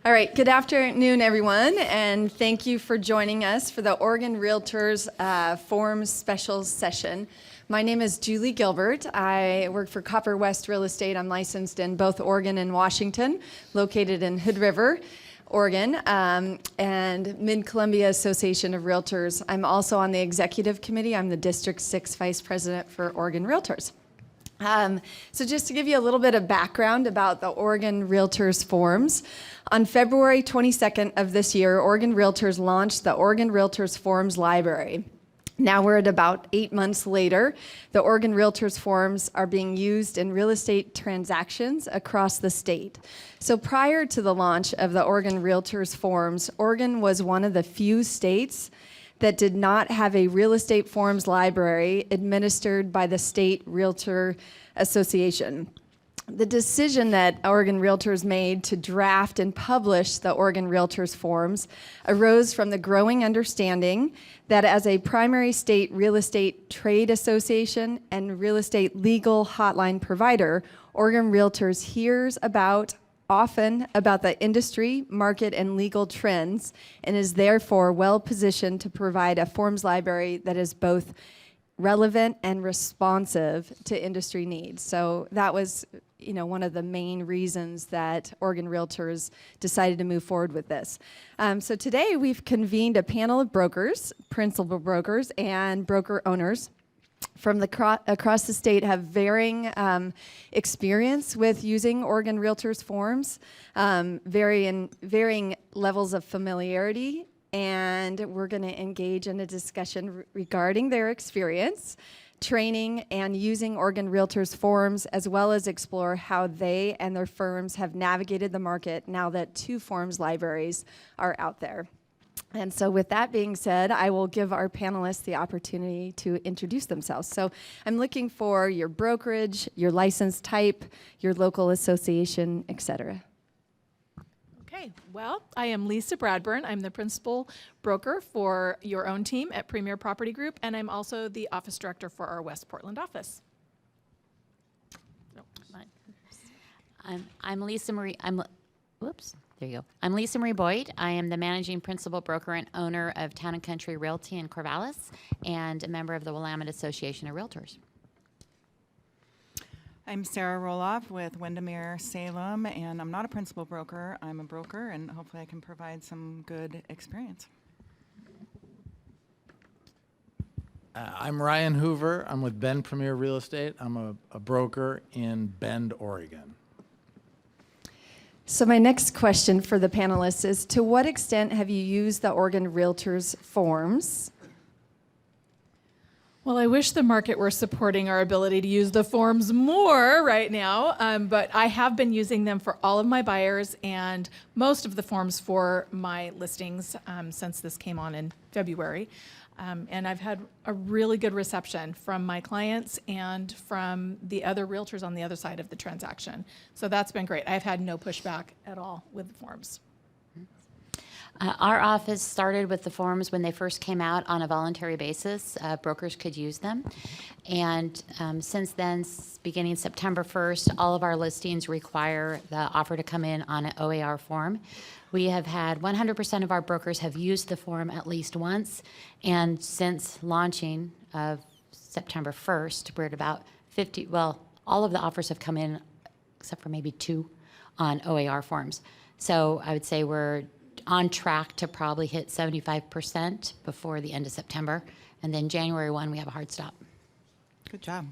All right, good afternoon, everyone, and thank you for joining us for the Oregon Realtors Forums Special Session. My name is Julie Gilbert. I work for Copper West Real Estate. I'm licensed in both Oregon and Washington, located in Hood River, Oregon, and Mid-Columbia Association of Realtors. I'm also on the executive committee. I'm the District 6 Vice President for Oregon Realtors. So just to give you a little bit of background about the Oregon Realtors Forums, on February 22nd of this year, Oregon Realtors launched the Oregon Realtors Forums Library. Now we're at about 8 months later. The Oregon Realtors Forums are being used in real estate transactions across the state. So prior to the launch of the Oregon Realtors Forums, Oregon was one of the few states that did not have a real estate forums library administered by the State Realtor Association. The decision that Oregon Realtors made to draft and publish the Oregon Realtors Forums arose from the growing understanding that as a primary state real estate trade association and real estate legal hotline provider, Oregon Realtors hears often about the industry, market, and legal trends, and is therefore well positioned to provide a forms library that is both relevant and responsive to industry needs. So that was, one of the main reasons that Oregon Realtors decided to move forward with this. So today we've convened a panel of brokers, principal brokers, and broker owners from across the state have varying experience with using Oregon Realtors Forums, varying levels of familiarity, and we're going to engage in a discussion regarding their experience, training, and using Oregon Realtors Forums, as well as explore how they and their firms have navigated the market now that 2 forums libraries are out there. And so with that being said, I will give our panelists the opportunity to introduce themselves. So I'm looking for your brokerage, your license type, your local association, et cetera. Okay, well, I am Lisa Bradburn. I'm the principal broker for Your Own Team at Premier Property Group, and I'm also the office director for our West Portland office. I'm Lisa Marie. There you go. I'm Lisa Marie Boyd. I am the managing principal broker and owner of Town & Country Realty in Corvallis and a member of the Willamette Association of Realtors. I'm Sarah Roloff with Windermere Salem, and I'm not a principal broker. I'm a broker, and hopefully I can provide some good experience. I'm Ryan Hoover. I'm with Bend Premier Real Estate. I'm a broker in Bend, Oregon. So my next question for the panelists is, to what extent have you used the Oregon Realtors Forums? Well, I wish the market were supporting our ability to use the forms more right now, but I have been using them for all of my buyers and most of the forms for my listings since this came on in February. And I've had a really good reception from my clients and from the other realtors on the other side of the transaction. So that's been great. I've had no pushback at all with the forms. Our office started with the forms when they first came out on a voluntary basis. Brokers could use them. And since then, beginning September 1st, all of our listings require the offer to come in on an OAR form. We have had 100% of our brokers have used the form at least once. And since launching of September 1st, we're at about 50, all of the offers have come in except for maybe 2 on OAR forms. So I would say we're on track to probably hit 75% before the end of September. And then January 1, we have a hard stop. Good job.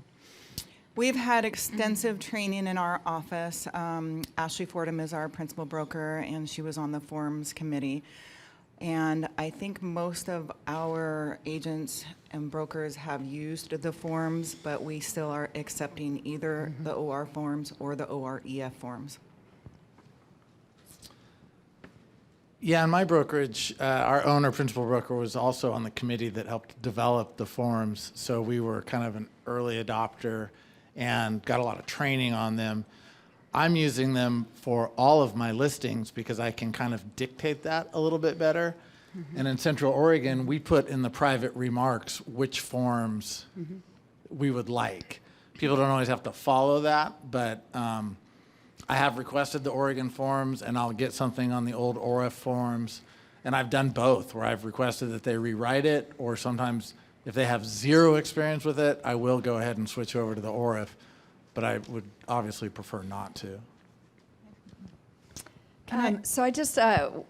We've had extensive training in our office. Ashley Fordham is our principal broker, and she was on the forums committee. And I think most of our agents and brokers have used the forms, but we still are accepting either the OR forms or the OREF forms. Yeah, in my brokerage, our owner, principal broker, was also on the committee that helped develop the forums. So we were kind of an early adopter and got a lot of training on them. I'm using them for all of my listings because I can kind of dictate that a little bit better. And in Central Oregon, we put in the private remarks which forms we would like. people don't always have to follow that, but I have requested the Oregon forms, and I'll get something on the old ORIF forms. And I've done both, where I've requested that they rewrite it, or sometimes if they have zero experience with it, I will go ahead and switch over to the ORIF, but I would obviously prefer not to. So I just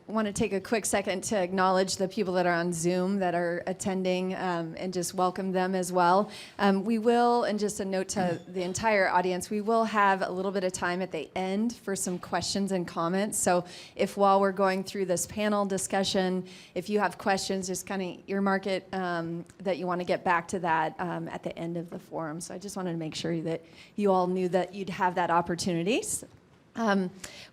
want to take a quick second to acknowledge the people that are on Zoom that are attending and just welcome them as well. We will, and just a note to the entire audience, we will have a little bit of time at the end for some questions and comments. So if while we're going through this panel discussion, if you have questions, just kind of earmark it that you want to get back to that at the end of the forum. So I just wanted to make sure that you all knew that you'd have that opportunity.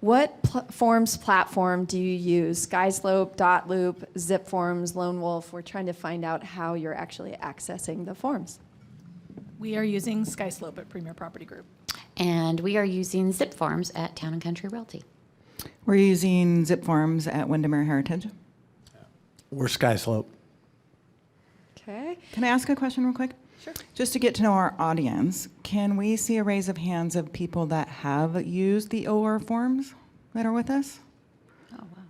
What forms platform do you use? SkySlope, Dotloop, ZipForms, Lone Wolf? We're trying to find out how you're actually accessing the forms. We are using SkySlope at Premier Property Group. And we are using ZipForms at Town and Country Realty. We're using ZipForms at Windermere Heritage. We're SkySlope. Okay. Can I ask a question real quick? Sure. Just to get to know our audience, can we see a raise of hands of people that have used the OR forms that are with us? Oh, wow.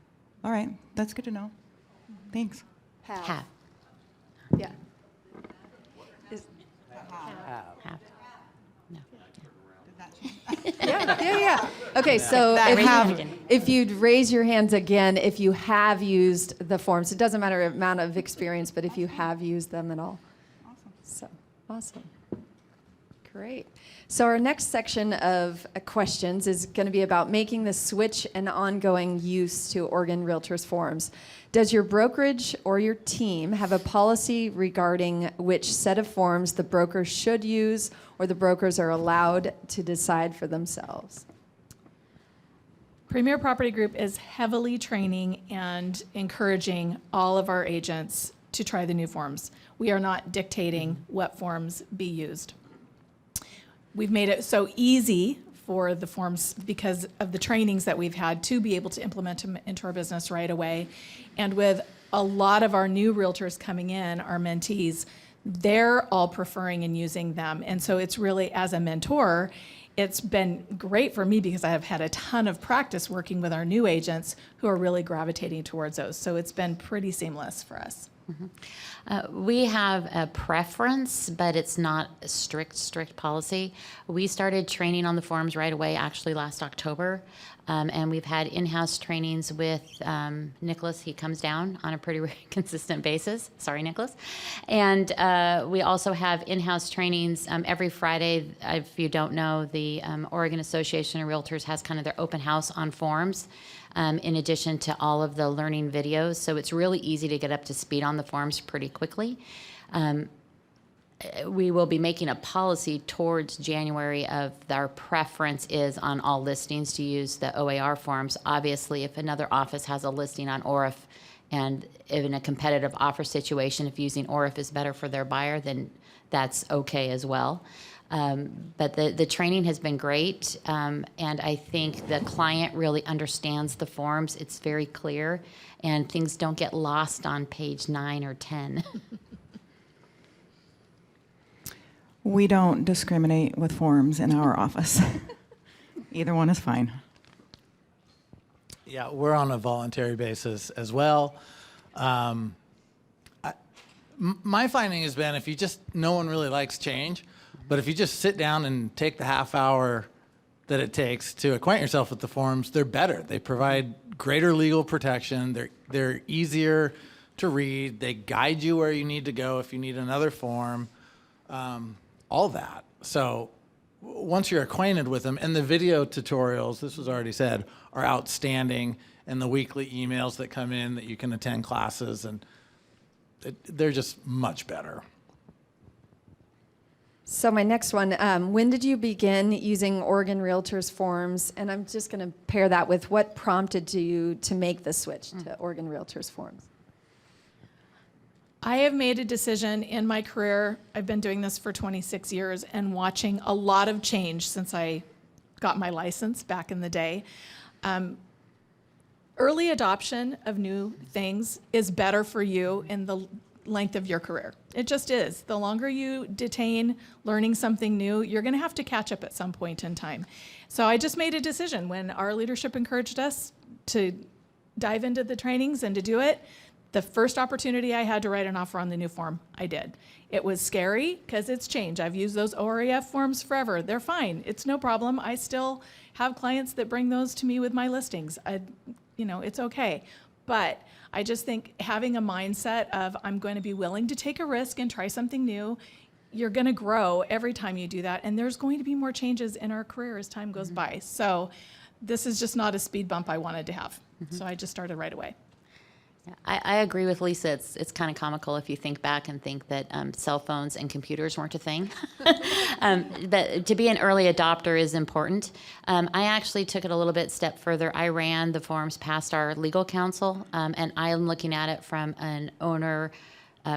All right, that's good to know. Thanks. Half. Yeah. Half. No. Yeah. Okay, so That have- if you'd raise your hands again, if you have used the forms, it doesn't matter amount of experience, but if you have used them at all. So, awesome. Great. So our next section of questions is going to be about making the switch and ongoing use to Oregon Realtors forms. Does your brokerage or your team have a policy regarding which set of forms the brokers should use or the brokers are allowed to decide for themselves? Premier Property Group is heavily training and encouraging all of our agents to try the new forms. We are not dictating what forms be used. We've made it so easy for the forms because of the trainings that we've had to be able to implement them into our business right away. And with a lot of our new realtors coming in, our mentees, they're all preferring and using them. And so it's really, as a mentor, it's been great for me because I have had a ton of practice working with our new agents who are really gravitating towards those. So it's been pretty seamless for us. We have a preference, but it's not a strict policy. We started training on the forms right away, actually last October, and we've had in-house trainings with Nicholas. He comes down on a pretty consistent basis. Sorry, Nicholas. And we also have in-house trainings every Friday. If you don't know, the Oregon Association of Realtors has kind of their open house on forms. In addition to all of the learning videos. So it's really easy to get up to speed on the forms pretty quickly. We will be making a policy towards January of our preference is on all listings to use the OAR forms. Obviously, if another office has a listing on ORIF and in a competitive offer situation, if using ORIF is better for their buyer, then that's okay as well. But the training has been great, and I think the client really understands the forms. It's very clear, and things don't get lost on page 9 or 10. We don't discriminate with forms in our office. Either one is fine. Yeah, we're on a voluntary basis as well. My finding has been no one really likes change, but if you just sit down and take the half hour that it takes to acquaint yourself with the forms, they're better. They provide greater legal protection. They're easier to read. They guide you where you need to go if you need another form, all that. So once you're acquainted with them, and the video tutorials, this was already said, are outstanding, and the weekly emails that come in that you can attend classes, and they're just much better. So my next one, when did you begin using Oregon Realtors forms? And I'm just going to pair that with what prompted you to make the switch to Oregon Realtors forms? I have made a decision in my career. I've been doing this for 26 years and watching a lot of change since I got my license back in the day. Early adoption of new things is better for you in the length of your career. It just is. The longer you detain learning something new, you're going to have to catch up at some point in time. So I just made a decision when our leadership encouraged us to dive into the trainings and to do it. The first opportunity I had to write an offer on the new form, I did. It was scary because it's change. I've used those OREF forms forever. They're fine. It's no problem. I still have clients that bring those to me with my listings. It's okay. But I just think having a mindset of I'm going to be willing to take a risk and try something new, you're going to grow every time you do that. And there's going to be more changes in our career as time goes by. So this is just not a speed bump I wanted to have. So I just started right away. I agree with Lisa. It's kind of comical if you think back and think that cell phones and computers weren't a thing. But to be an early adopter is important. I actually took it a little bit step further. I ran the forms past our legal counsel, and I'm looking at it from an owner,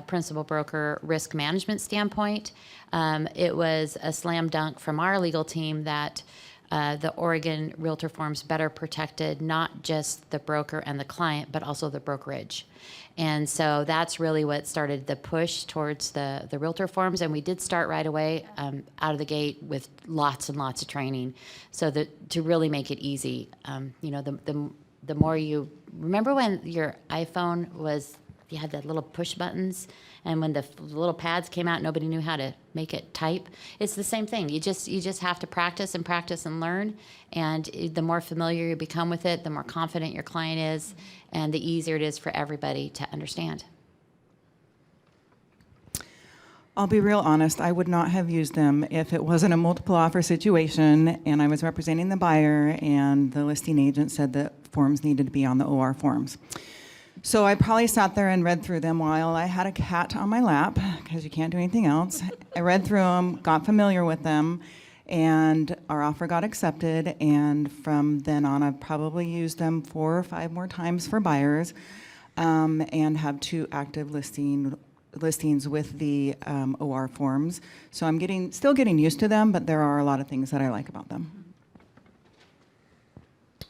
principal broker, risk management standpoint. It was a slam dunk from our legal team that the Oregon Realtor forms better protected not just the broker and the client, but also the brokerage. And so that's really what started the push towards the Realtor forms. And we did start right away out of the gate with lots and lots of training, so that to really make it easy. The more you remember when your iPhone was, you had the little push buttons, and when the little pads came out, nobody knew how to make it type. It's the same thing. You just have to practice and learn. And the more familiar you become with it, the more confident your client is, and the easier it is for everybody to understand. I'll be real honest, I would not have used them if it wasn't a multiple offer situation and I was representing the buyer and the listing agent said that forms needed to be on the OR forms. So I probably sat there and read through them while I had a cat on my lap, because you can't do anything else. I read through them, got familiar with them, and our offer got accepted. And from then on, I've probably used them 4 or 5 more times for buyers, and have 2 active listings with the OR forms. So I'm still getting used to them, but there are a lot of things that I like about them.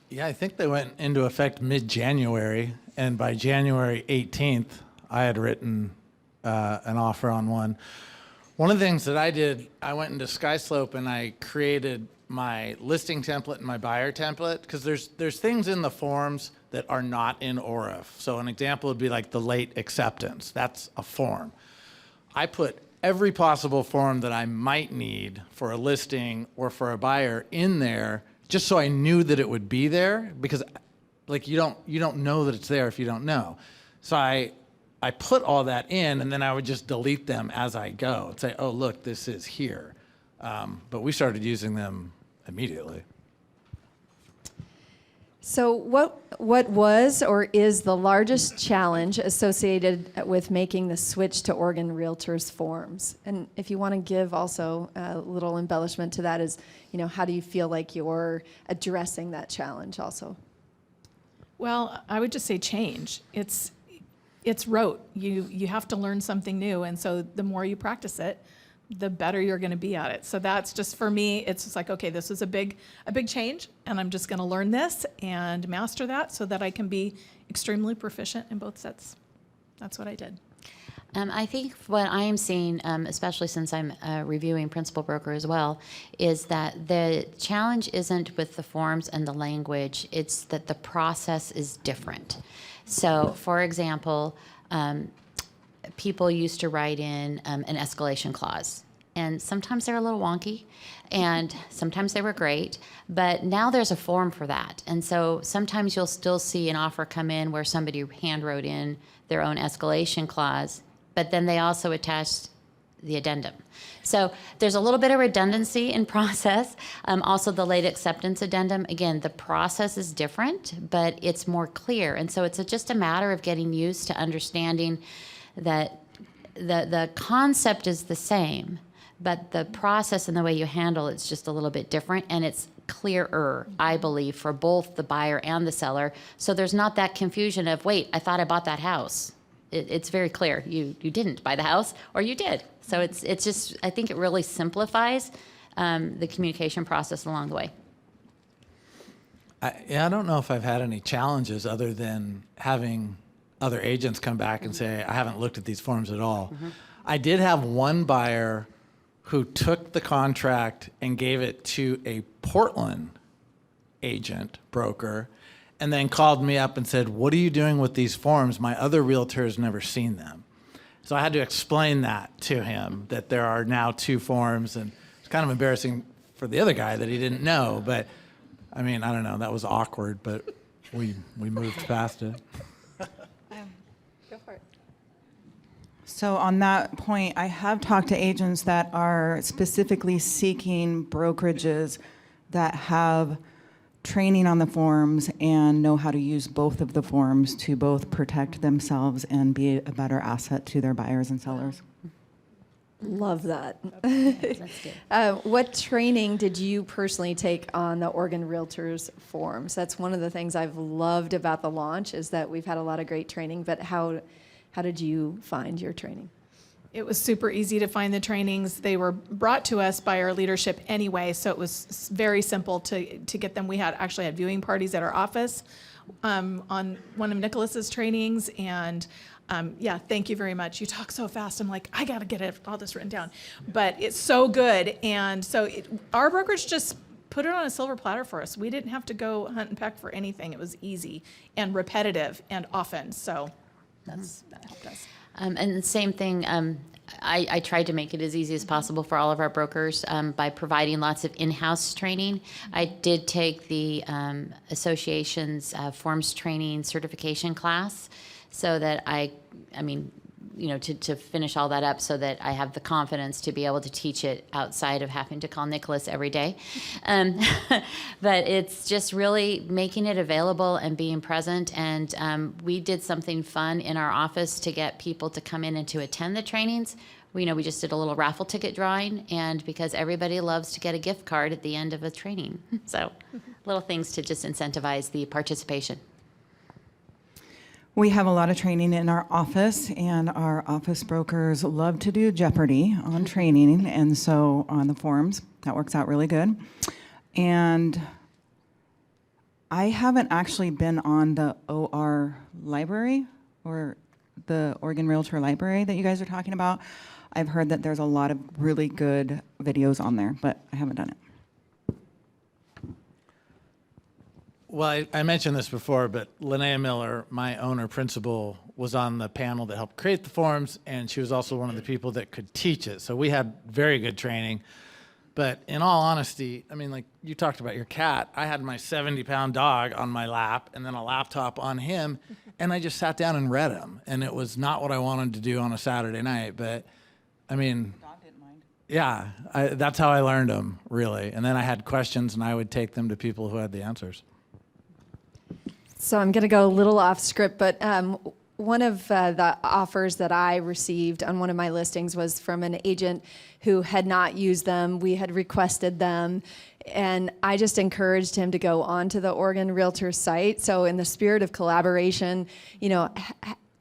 Yeah, I think they went into effect mid-January, and by January 18th, I had written an offer on one. One of the things that I did, I went into SkySlope and I created my listing template and my buyer template, because there's things in the forms that are not in OREF. So an example would be like the late acceptance. That's a form. I put every possible form that I might need for a listing or for a buyer in there, just so I knew that it would be there, because like you don't know that it's there if you don't know. So I put all that in, and then I would just delete them as I go and say, oh, look, this is here. But we started using them immediately. So what was or is the largest challenge associated with making the switch to Oregon Realtors forms? And if you want to give also a little embellishment to that is, how do you feel like you're addressing that challenge also? Well, I would just say change. It's rote. You have to learn something new, and so the more you practice it, the better you're going to be at it. So that's just, for me, it's just like, okay, this is a big change, and I'm just going to learn this and master that so that I can be extremely proficient in both sets. That's what I did. I think what I am seeing, especially since I'm reviewing Principal Broker as well, is that the challenge isn't with the forms and the language, it's that the process is different. So, for example, people used to write in an escalation clause. And sometimes they're a little wonky, and sometimes they were great, but now there's a form for that. And so sometimes you'll still see an offer come in where somebody hand wrote in their own escalation clause, but then they also attached the addendum. So there's a little bit of redundancy in process. Also the late acceptance addendum, again, the process is different, but it's more clear. And so it's just a matter of getting used to understanding that the concept is the same, but the process and the way you handle it's just a little bit different, and it's clearer, I believe, for both the buyer and the seller. So there's not that confusion of, wait, I thought I bought that house. It's very clear. You didn't buy the house, or you did. So it's just, I think it really simplifies the communication process along the way. I don't know if I've had any challenges other than having other agents come back and say, I haven't looked at these forms at all. I did have one buyer who took the contract and gave it to a Portland agent, broker, and then called me up and said, what are you doing with these forms? My other realtor's never seen them. So I had to explain that to him, that there are now 2 forms, and it's kind of embarrassing for the other guy that he didn't know, but I mean, I don't know, that was awkward, but we moved past it. Go for it. So on that point, I have talked to agents that are specifically seeking brokerages that have training on the forms and know how to use both of the forms to both protect themselves and be a better asset to their buyers and sellers. Love that. That's good. What training did you personally take on the Oregon Realtors forms? That's one of the things I've loved about the launch, is that we've had a lot of great training, but how did you find your training? It was super easy to find the trainings. They were brought to us by our leadership anyway, so it was very simple to get them. We actually had viewing parties at our office on one of Nicholas's trainings, and yeah, thank you very much. You talk so fast. I'm like, I got to get all this written down. But it's so good. And so our brokerage just put it on a silver platter for us. We didn't have to go hunt and peck for anything. It was easy and repetitive and often. So that helped us. And the same thing, I tried to make it as easy as possible for all of our brokers by providing lots of in-house training. I did take the association's forms training certification class, so that I mean, you know, to finish all that up, so that I have the confidence to be able to teach it outside of having to call Nicholas every day. But it's just really making it available and being present. And we did something fun in our office to get people to come in and to attend the trainings. We just did a little raffle ticket drawing, and because everybody loves to get a gift card at the end of a training. So little things to just incentivize the participation. We have a lot of training in our office, and our office brokers love to do Jeopardy on training, and so on the forums. That works out really good. And I haven't actually been on the OR library, or the Oregon Realtor Library that you guys are talking about. I've heard that there's a lot of really good videos on there, but I haven't done it. Well, I mentioned this before, but Linnea Miller, my owner principal, was on the panel that helped create the forms, and she was also one of the people that could teach it. So we had very good training. But in all honesty, I mean, like you talked about your cat, I had my 70-pound dog on my lap and then a laptop on him, and I just sat down and read him. And it was not what I wanted to do on a Saturday night, but I mean, Dog didn't mind. yeah, that's how I learned them, really. And then I had questions, and I would take them to people who had the answers. So I'm going to go a little off script, but one of the offers that I received on one of my listings was from an agent who had not used them. We had requested them, and I just encouraged him to go onto the Oregon Realtor site. So in the spirit of collaboration,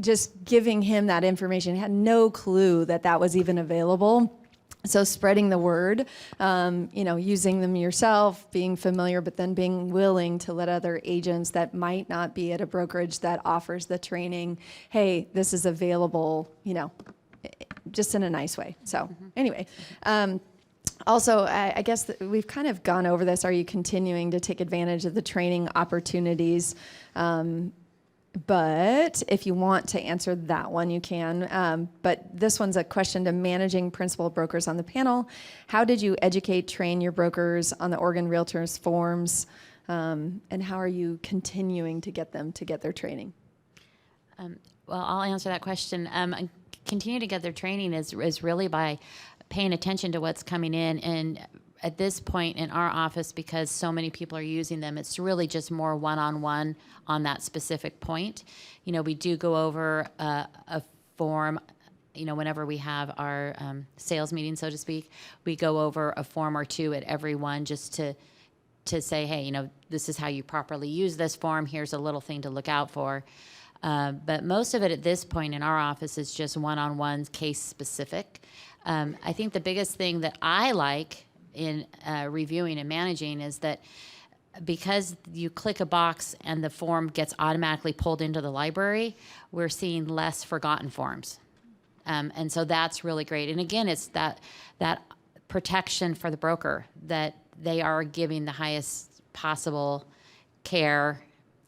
just giving him that information, he had no clue that that was even available. So spreading the word, using them yourself, being familiar, but then being willing to let other agents that might not be at a brokerage that offers the training, hey, this is available, just in a nice way. So anyway, also, I guess that we've kind of gone over this. Are you continuing to take advantage of the training opportunities? But if you want to answer that one, you can. But this one's a question to managing principal brokers on the panel. How did you educate, train your brokers on the Oregon Realtors forms? And how are you continuing to get them to get their training? Well, I'll answer that question. Continue to get their training is really by paying attention to what's coming in. And at this point in our office, because so many people are using them, it's really just more one-on-one on that specific point. We do go over a form, whenever we have our sales meeting, so to speak. We go over a form or two at every one just to say, hey, this is how you properly use this form. Here's a little thing to look out for. But most of it at this point in our office is just one-on-one, case specific. I think the biggest thing that I like in reviewing and managing is that because you click a box and the form gets automatically pulled into the library, we're seeing less forgotten forms. And so that's really great. And again, it's that protection for the broker, that they are giving the highest possible care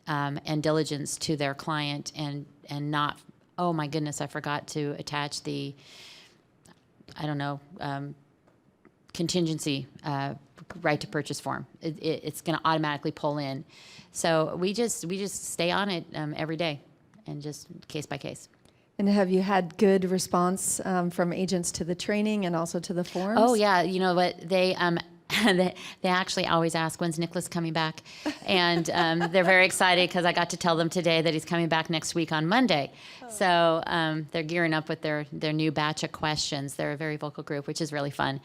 and diligence to their client, and not, oh my goodness, I forgot to attach the, I don't know, contingency right to purchase form. It's going to automatically pull in. So we just stay on it every day, and just case by case. And have you had good response from agents to the training and also to the forms? Oh yeah, you know what, they actually always ask, when's Nicholas coming back? And they're very excited because I got to tell them today that he's coming back next week on Monday. So they're gearing up with their new batch of questions. They're a very vocal group, which is really fun.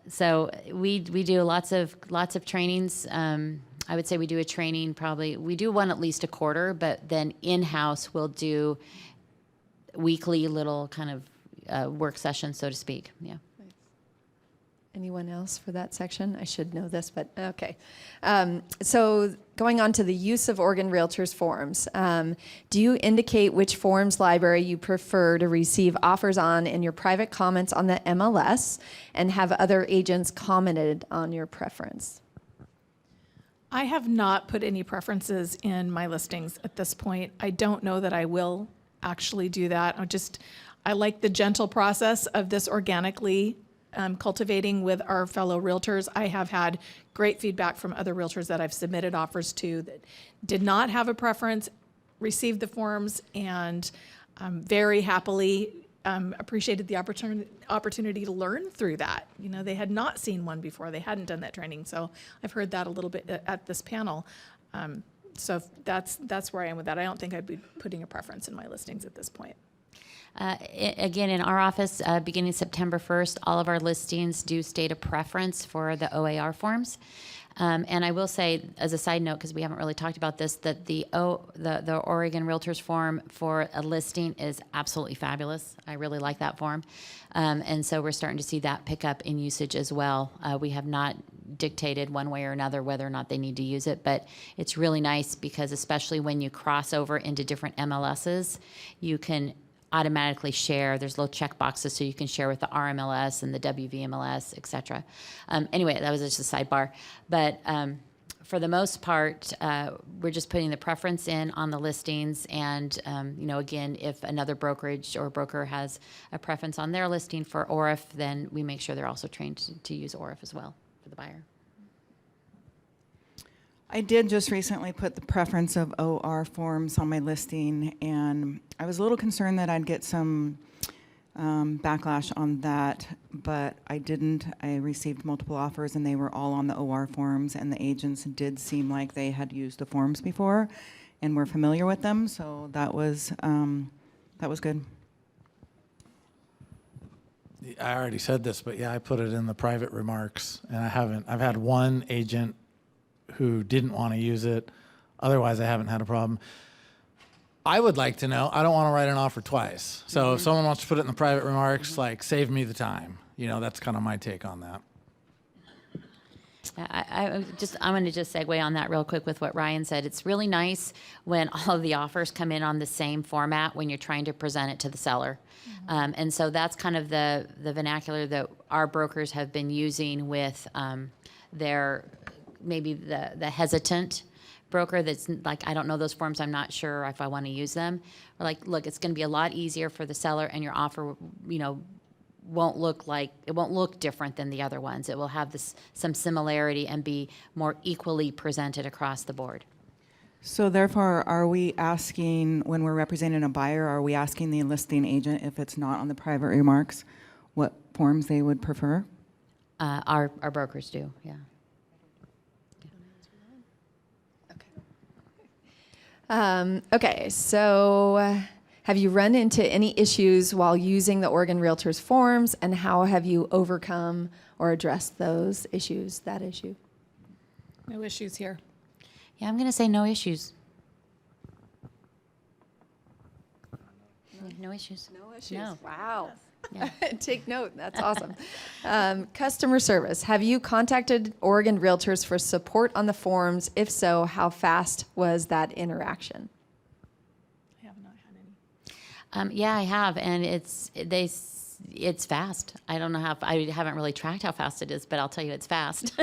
So we do lots of trainings. I would say we do a training we do one at least a quarter, but then in-house we'll do weekly little kind of work sessions, so to speak. Yeah. Anyone else for that section? I should know this, but okay. So going on to the use of Oregon Realtors forms, do you indicate which forms library you prefer to receive offers on in your private comments on the MLS, and have other agents commented on your preference? I have not put any preferences in my listings at this point. I don't know that I will actually do that. I like the gentle process of this organically cultivating with our fellow realtors. I have had great feedback from other realtors that I've submitted offers to that did not have a preference, received the forms, and very happily appreciated the opportunity to learn through that. You know, they had not seen one before. They hadn't done that training. So I've heard that a little bit at this panel. So that's where I am with that. I don't think I'd be putting a preference in my listings at this point. Again, in our office, beginning September 1st, all of our listings do state a preference for the OAR forms. And I will say, as a side note, because we haven't really talked about this, that the Oregon Realtors form for a listing is absolutely fabulous. I really like that form. And so we're starting to see that pick up in usage as well. We have not dictated one way or another whether or not they need to use it, but it's really nice because especially when you cross over into different MLSs, you can automatically share. There's little check boxes so you can share with the RMLS and the WVMLS, et cetera. Anyway, that was just a sidebar. But for the most part, we're just putting the preference in on the listings. And, you know, again, if another brokerage or broker has a preference on their listing for ORIF, then we make sure they're also trained to use ORIF as well for the buyer. I did just recently put the preference of OR forms on my listing, and I was a little concerned that I'd get some backlash on that, but I didn't. I received multiple offers, and they were all on the OR forms, and the agents did seem like they had used the forms before and were familiar with them, so that was good. I already said this, but yeah, I put it in the private remarks, and I've had one agent who didn't want to use it. Otherwise, I haven't had a problem. I would like to know, I don't want to write an offer twice. So if someone wants to put it in the private remarks, like, save me the time. You know, that's kind of my take on that. I'm going to just segue on that real quick with what Ryan said. It's really nice when all of the offers come in on the same format when you're trying to present it to the seller. And so that's kind of the vernacular that our brokers have been using with their maybe the hesitant broker that's like, I don't know those forms, I'm not sure if I want to use them. We're like, look, it's going to be a lot easier for the seller, and your offer, you know, won't look different than the other ones. It will have some similarity and be more equally presented across the board. So therefore, are we asking, when we're representing a buyer, are we asking the listing agent, if it's not on the private remarks, what forms they would prefer? Our brokers do, yeah. Okay, so have you run into any issues while using the Oregon Realtors forms, and how have you overcome or addressed those issues, that issue? No issues here. Yeah, I'm going to say no issues. No issues. No issues. No. Wow. Take note. That's awesome. Customer service. Have you contacted Oregon Realtors for support on the forms? If so, how fast was that interaction? I have not had any. Yeah, I have, and it's fast. I don't know I haven't really tracked how fast it is, but I'll tell you it's fast.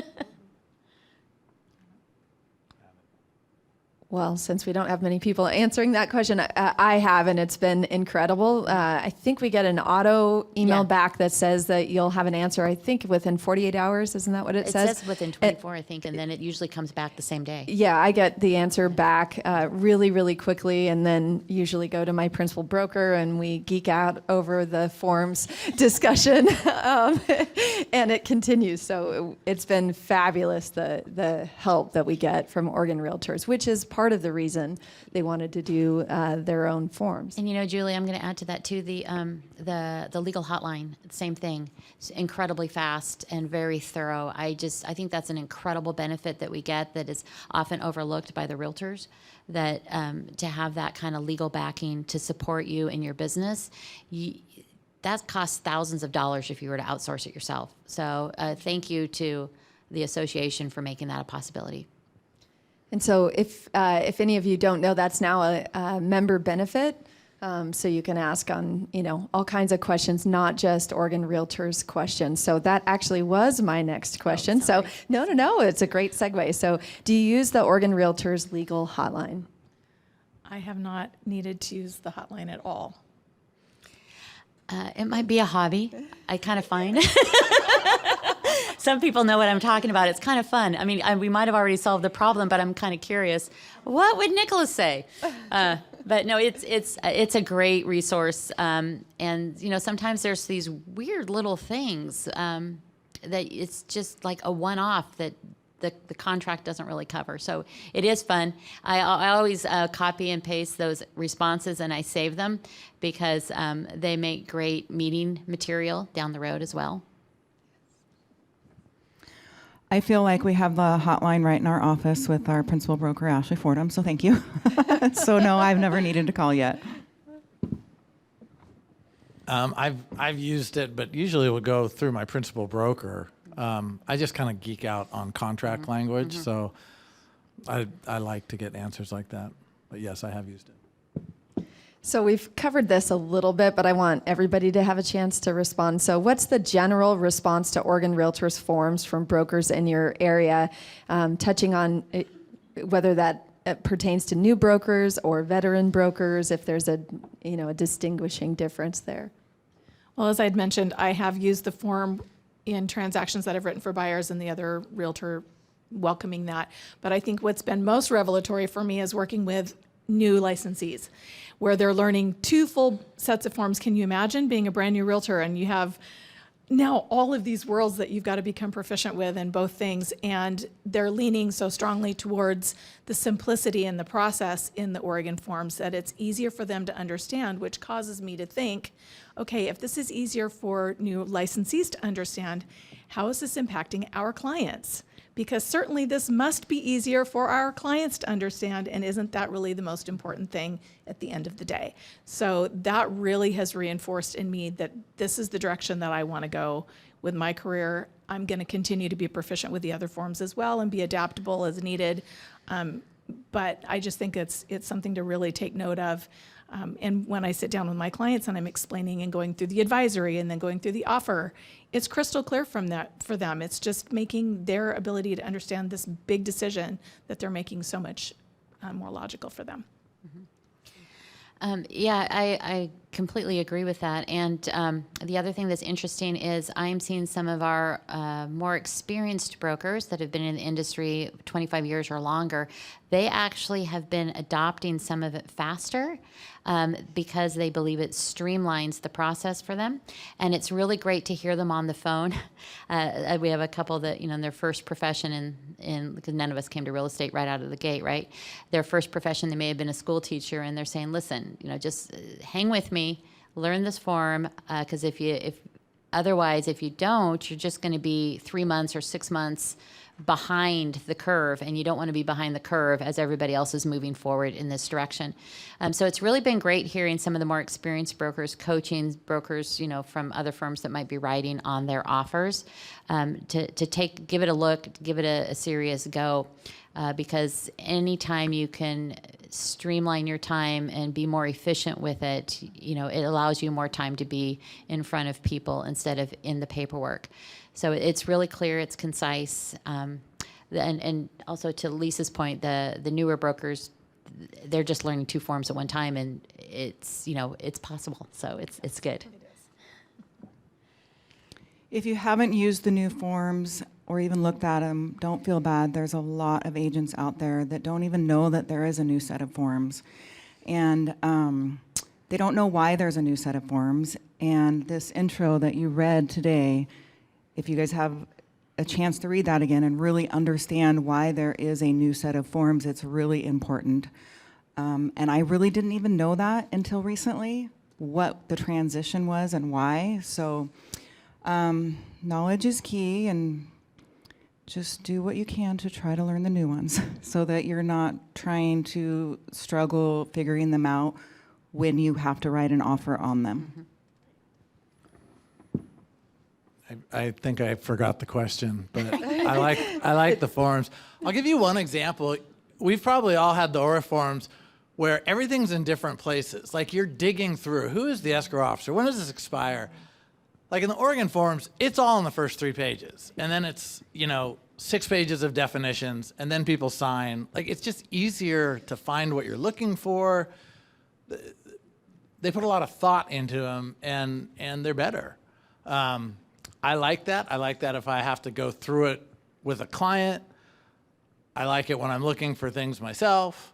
Well, since we don't have many people answering that question, I have, and it's been incredible. I think we get an auto email Yeah. back that says that you'll have an answer, I think, within 48 hours. Isn't that what it It says? says within 24, I think, and then it usually comes back the same day. Yeah, I get the answer back really, really quickly, and then usually go to my principal broker, and we geek out over the forms discussion, and it continues. So it's been fabulous, the help that we get from Oregon Realtors, which is part of the reason they wanted to do their own forms. And you know, Julie, I'm going to add to that too. The legal hotline, same thing. It's incredibly fast and very thorough. I think that's an incredible benefit that we get that is often overlooked by the realtors. That to have that kind of legal backing to support you in your business, that costs thousands of dollars if you were to outsource it yourself. So thank you to the association for making that a possibility. And so if any of you don't know, that's now a member benefit. So you can ask on, all kinds of questions, not just Oregon Realtors questions. So that actually was my next question. So no, it's a great segue. So do you use the Oregon Realtors legal hotline? I have not needed to use the hotline at all. It might be a hobby. I kind of find. Some people know what I'm talking about. It's kind of fun. I mean, we might have already solved the problem, but I'm kind of curious. What would Nicholas say? But no, it's a great resource. And sometimes there's these weird little things that it's just like a one-off that the contract doesn't really cover. So it is fun. I always copy and paste those responses and I save them because they make great meeting material down the road as well. I feel like we have the hotline right in our office with our principal broker, Ashley Fordham, so thank you. So no, I've never needed to call yet. I've used it, but usually it would go through my principal broker. I just kind of geek out on contract language, so I like to get answers like that. But yes, I have used it. So we've covered this a little bit, but I want everybody to have a chance to respond. So what's the general response to Oregon Realtors forms from brokers in your area, touching on whether that pertains to new brokers or veteran brokers, if there's a distinguishing difference there? Well, as I'd mentioned, I have used the form in transactions that I've written for buyers and the other realtor welcoming that. But I think what's been most revelatory for me is working with new licensees where they're learning 2 full sets of forms. Can you imagine being a brand new realtor and you have now all of these worlds that you've got to become proficient with in both things, and they're leaning so strongly towards the simplicity in the process in the Oregon forms that it's easier for them to understand, which causes me to think, okay, if this is easier for new licensees to understand, how is this impacting our clients? Because certainly this must be easier for our clients to understand, and isn't that really the most important thing at the end of the day? So that really has reinforced in me that this is the direction that I want to go with my career. I'm going to continue to be proficient with the other forms as well and be adaptable as needed. But I just think it's something to really take note of. And when I sit down with my clients and I'm explaining and going through the advisory and then going through the offer, it's crystal clear from that for them. It's just making their ability to understand this big decision that they're making so much more logical for them. Yeah, I completely agree with that. And the other thing that's interesting is I'm seeing some of our more experienced brokers that have been in the industry 25 years or longer, they actually have been adopting some of it faster because they believe it streamlines the process for them. And it's really great to hear them on the phone. We have a couple that, in their first profession, because none of us came to real estate right out of the gate, right? Their first profession, they may have been a school teacher, and they're saying, listen, just hang with me, learn this form, because if otherwise, if you don't, you're just going to be 3 months or 6 months behind the curve, and you don't want to be behind the curve as everybody else is moving forward in this direction. So it's really been great hearing some of the more experienced brokers coaching brokers, from other firms that might be writing on their offers, to give it a look, give it a serious go, because anytime you can streamline your time and be more efficient with it, it allows you more time to be in front of people instead of in the paperwork. So it's really clear, it's concise, and also to Lisa's point, the newer brokers, they're just learning 2 forms at one time, and it's possible. So it's good. If you haven't used the new forms or even looked at them, don't feel bad. There's a lot of agents out there that don't even know that there is a new set of forms. And they don't know why there's a new set of forms. And this intro that you read today, if you guys have a chance to read that again and really understand why there is a new set of forms, it's really important. And I really didn't even know that until recently, what the transition was and why. So knowledge is key, and just do what you can to try to learn the new ones so that you're not trying to struggle figuring them out when you have to write an offer on them. I think I forgot the question, but I like the forms. I'll give you one example. We've probably all had the ORA forms where everything's in different places. Like you're digging through, who is the escrow officer? When does this expire? Like in the Oregon forms, it's all in the first 3 pages. And then it's, 6 pages of definitions, and then people sign. Like it's just easier to find what you're looking for. They put a lot of thought into them, and they're better. I like that. I like that if I have to go through it with a client. I like it when I'm looking for things myself.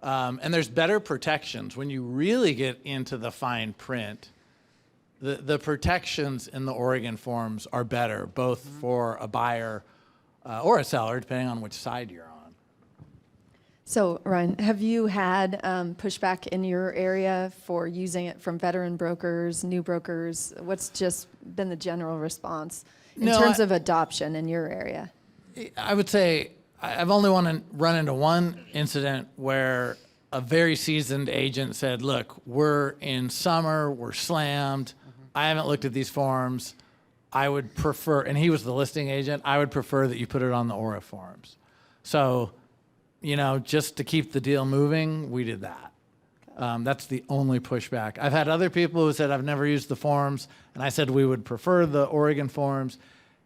And there's better protections. When you really get into the fine print, the protections in the Oregon forms are better, both for a buyer or a seller, depending on which side you're on. So, Ryan, have you had pushback in your area for using it from veteran brokers, new brokers? What's just been the general response in terms of adoption in your area? I would say I've only run into one incident where a very seasoned agent said, look, we're in summer, we're slammed. I haven't looked at these forms. I would prefer, and he was the listing agent, I would prefer that you put it on the ORA forms. So, just to keep the deal moving, we did that. That's the only pushback. I've had other people who said, I've never used the forms, and I said we would prefer the Oregon forms.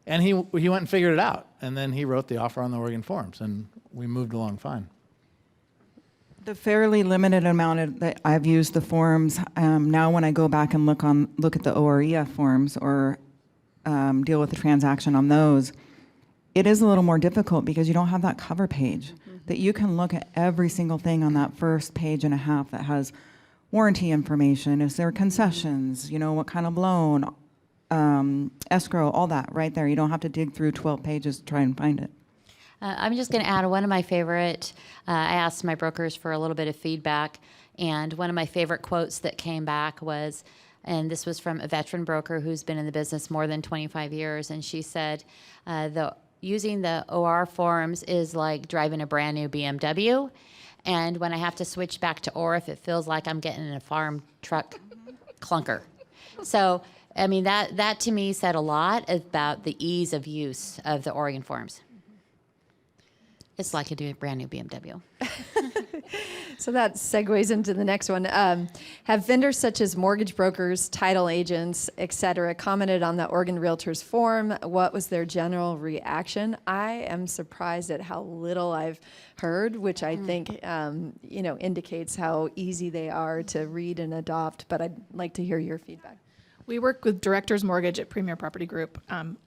And he went and figured it out, and then he wrote the offer on the Oregon forms, and we moved along fine. The fairly limited amount that I've used the forms, now when I go back and look at the OREF forms or deal with the transaction on those, it is a little more difficult because you don't have that cover page that you can look at every single thing on that first page and a half that has warranty information, is there concessions, what kind of loan, escrow, all that right there. You don't have to dig through 12 pages to try and find it. I'm just going to add one of my favorite, I asked my brokers for a little bit of feedback, and one of my favorite quotes that came back was, and this was from a veteran broker who's been in the business more than 25 years, and she said, using the OR forms is like driving a brand new BMW, and when I have to switch back to ORIF, it feels like I'm getting in a farm truck clunker. So, I mean, that to me said a lot about the ease of use of the Oregon forms. It's like a brand new BMW. So that segues into the next one. Have vendors such as mortgage brokers, title agents, et cetera, commented on the Oregon Realtors form? What was their general reaction? I am surprised at how little I've heard, which I think indicates how easy they are to read and adopt, but I'd like to hear your feedback. We work with Directors Mortgage at Premier Property Group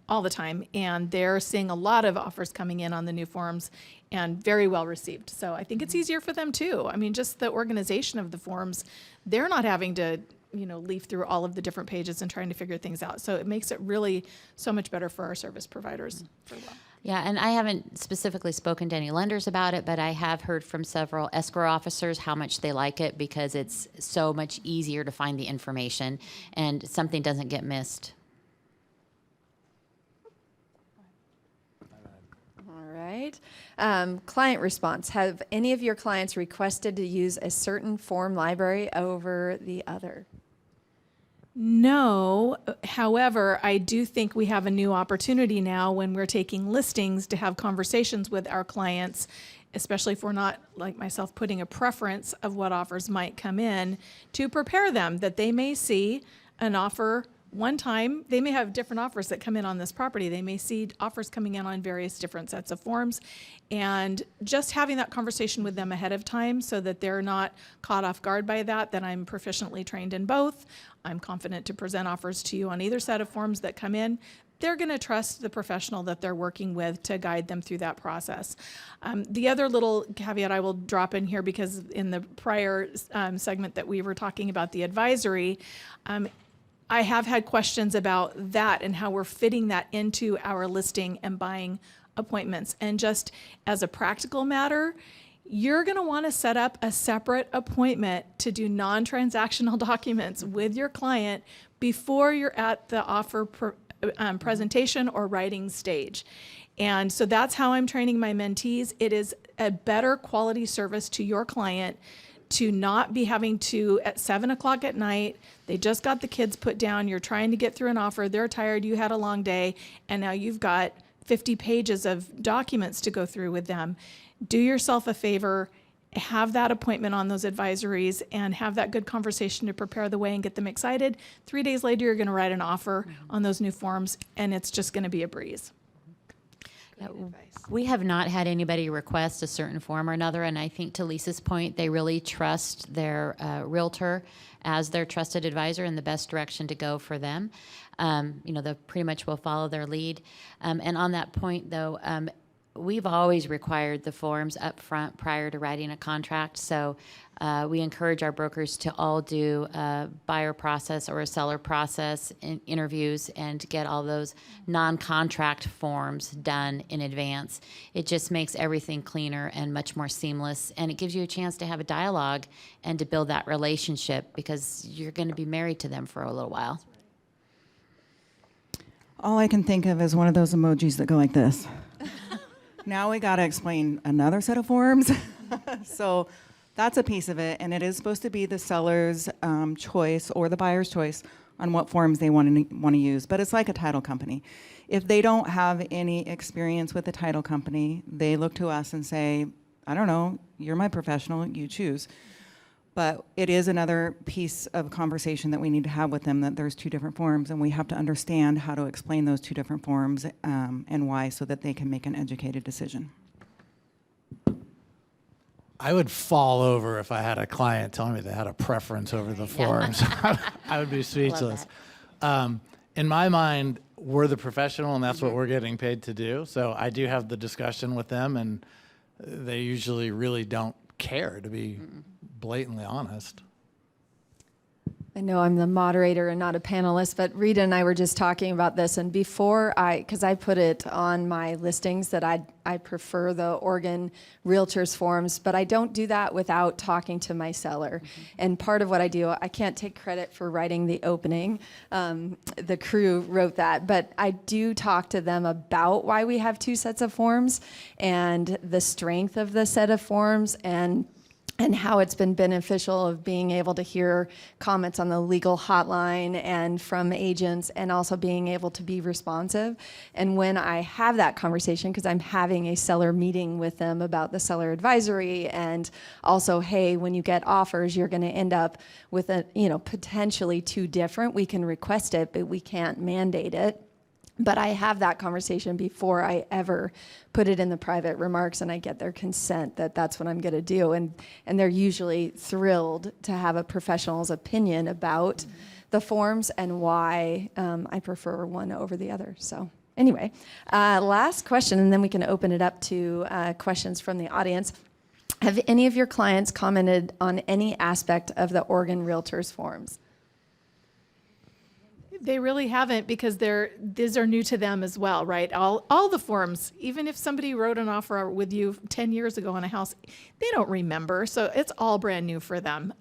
all the time, and they're seeing a lot of offers coming in on the new forms and very well received. So I think it's easier for them too. I mean, just the organization of the forms, they're not having to, leaf through all of the different pages and trying to figure things out. So it makes it really so much better for our service providers. Yeah, and I haven't specifically spoken to any lenders about it, but I have heard from several escrow officers how much they like it because it's so much easier to find the information and something doesn't get missed. All right. Client response. Have any of your clients requested to use a certain form library over the other? No, however, I do think we have a new opportunity now when we're taking listings to have conversations with our clients, especially if we're not, like myself, putting a preference of what offers might come in, to prepare them that they may see an offer one time. They may have different offers that come in on this property. They may see offers coming in on various different sets of forms. And just having that conversation with them ahead of time so that they're not caught off guard by that I'm proficiently trained in both. I'm confident to present offers to you on either set of forms that come in. They're going to trust the professional that they're working with to guide them through that process. The other little caveat I will drop in here, because in the prior segment that we were talking about the advisory, I have had questions about that and how we're fitting that into our listing and buying appointments. And just as a practical matter, you're going to want to set up a separate appointment to do non-transactional documents with your client before you're at the offer presentation or writing stage. And so that's how I'm training my mentees. It is a better quality service to your client to not be having to, at 7 o'clock at night, they just got the kids put down, you're trying to get through an offer, they're tired, you had a long day, and now you've got 50 pages of documents to go through with them. Do yourself a favor, have that appointment on those advisories and have that good conversation to prepare the way and get them excited. 3 days later, you're going to write an offer on those new forms, and it's just going to be a breeze. We have not had anybody request a certain form or another, and I think to Lisa's point, they really trust their realtor as their trusted advisor and the best direction to go for them. They pretty much will follow their lead. And on that point, though, we've always required the forms up front prior to writing a contract, so we encourage our brokers to all do a buyer process or a seller process interviews and get all those non-contract forms done in advance. It just makes everything cleaner and much more seamless, and it gives you a chance to have a dialogue and to build that relationship because you're going to be married to them for a little while. All I can think of is one of those emojis that go like this. Now we got to explain another set of forms. So that's a piece of it, and it is supposed to be the seller's choice or the buyer's choice on what forms they want to use. But it's like a title company. If they don't have any experience with the title company, they look to us and say, I don't know, you're my professional, you choose. But it is another piece of conversation that we need to have with them, that there's two different forms, and we have to understand how to explain those two different forms and why, so that they can make an educated decision. I would fall over if I had a client telling me they had a preference over the forms. I would be speechless. In my mind, we're the professional, and that's what we're getting paid to do. So I do have the discussion with them, and they usually really don't care, to be blatantly honest. I know I'm the moderator and not a panelist, but Rita and I were just talking about this, and because I put it on my listings that I prefer the Oregon Realtors forms, but I don't do that without talking to my seller. And part of what I do, I can't take credit for writing the opening. The crew wrote that, but I do talk to them about why we have two sets of forms and the strength of the set of forms and how it's been beneficial of being able to hear comments on the legal hotline and from agents, and also being able to be responsive. And when I have that conversation, because I'm having a seller meeting with them about the seller advisory, and also, hey, when you get offers, you're going to end up with potentially two different. We can request it, but we can't mandate it. But I have that conversation before I ever put it in the private remarks, and I get their consent that that's what I'm going to do. And they're usually thrilled to have a professional's opinion about the forms and why I prefer one over the other. So anyway, last question, and then we can open it up to questions from the audience. Have any of your clients commented on any aspect of the Oregon Realtors forms? They really haven't, because these are new to them as well, right? All the forms, even if somebody wrote an offer with you 10 years ago on a house, they don't remember. So it's all brand new for them.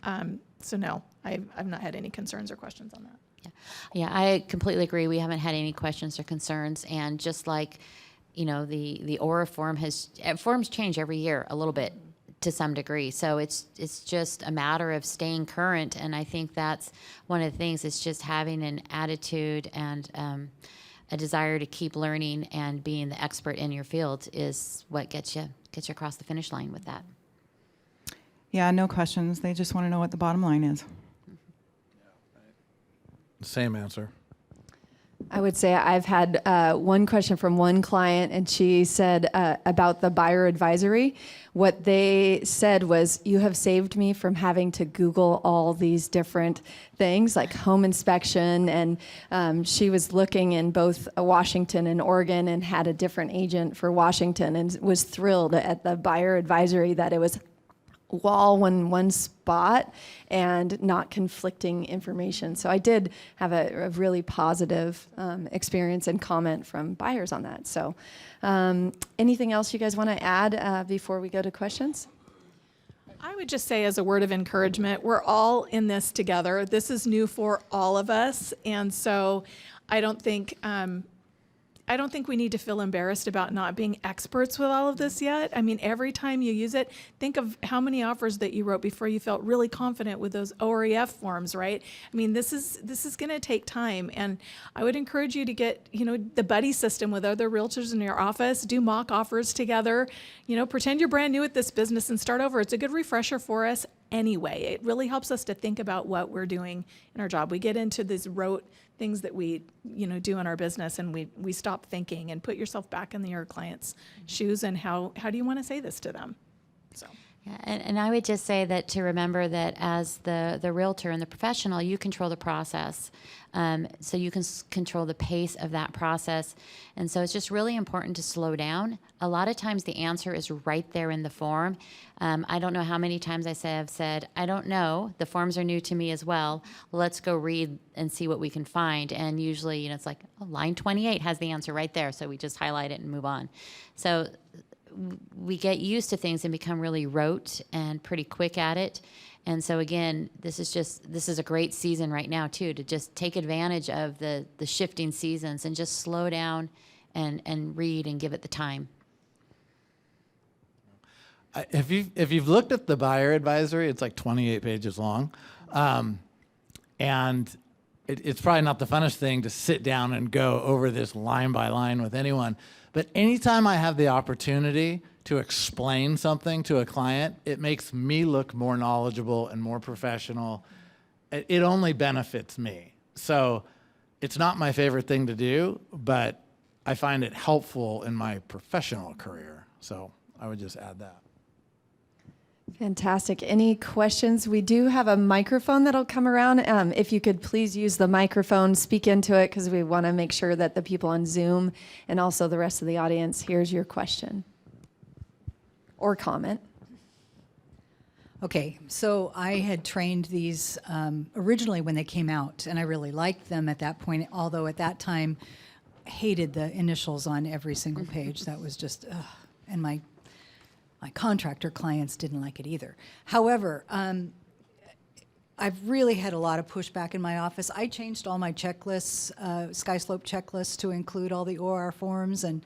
So no, I've not had any concerns or questions on that. Yeah, I completely agree. We haven't had any questions or concerns. And just like the Aura form forms change every year a little bit to some degree. So it's just a matter of staying current. And I think that's one of the things. It's just having an attitude and a desire to keep learning and being the expert in your field is what gets you across the finish line with that. Yeah, no questions. They just want to know what the bottom line is. Same answer. I would say I've had one question from one client, and she said about the buyer advisory. What they said was, you have saved me from having to Google all these different things like home inspection. And she was looking in both Washington and Oregon and had a different agent for Washington and was thrilled at the buyer advisory that it was all in one spot and not conflicting information. So I did have a really positive experience and comment from buyers on that. So anything else you guys want to add before we go to questions? I would just say, as a word of encouragement, we're all in this together. This is new for all of us. And so I don't think we need to feel embarrassed about not being experts with all of this yet. I mean, every time you use it, think of how many offers that you wrote before you felt really confident with those OREF forms, right? I mean, this is going to take time, and I would encourage you to get, the buddy system with other realtors in your office, do mock offers together, pretend you're brand new at this business and start over. It's a good refresher for us anyway. It really helps us to think about what we're doing in our job. We get into these rote things that we do in our business, and we stop thinking. And put yourself back in your client's shoes, and how do you want to say this to them? So Yeah, and I would just say that to remember that as the realtor and the professional, you control the process. So you can control the pace of that process. And so it's just really important to slow down. A lot of times the answer is right there in the form. I don't know how many times have said, I don't know, the forms are new to me as well. Let's go read and see what we can find. And usually, it's like, oh, line 28 has the answer right there. So we just highlight it and move on. So we get used to things and become really rote and pretty quick at it. And so again, this is a great season right now too, to just take advantage of the shifting seasons and just slow down and read and give it the time. If you've looked at the buyer advisory, it's like 28 pages long. And it's probably not the funnest thing to sit down and go over this line by line with anyone. But anytime I have the opportunity to explain something to a client, it makes me look more knowledgeable and more professional. It only benefits me. So it's not my favorite thing to do, but I find it helpful in my professional career. So I would just add that. Fantastic. Any questions? We do have a microphone that'll come around. If you could please use the microphone, speak into it, because we want to make sure that the people on Zoom and also the rest of the audience hears your question or comment. Okay, so I had trained these originally when they came out, and I really liked them at that point, although at that time hated the initials on every single page. That was just, and my contractor clients didn't like it either. However, I've really had a lot of pushback in my office. I changed all my checklists, SkySlope checklists, to include all the OR forms, and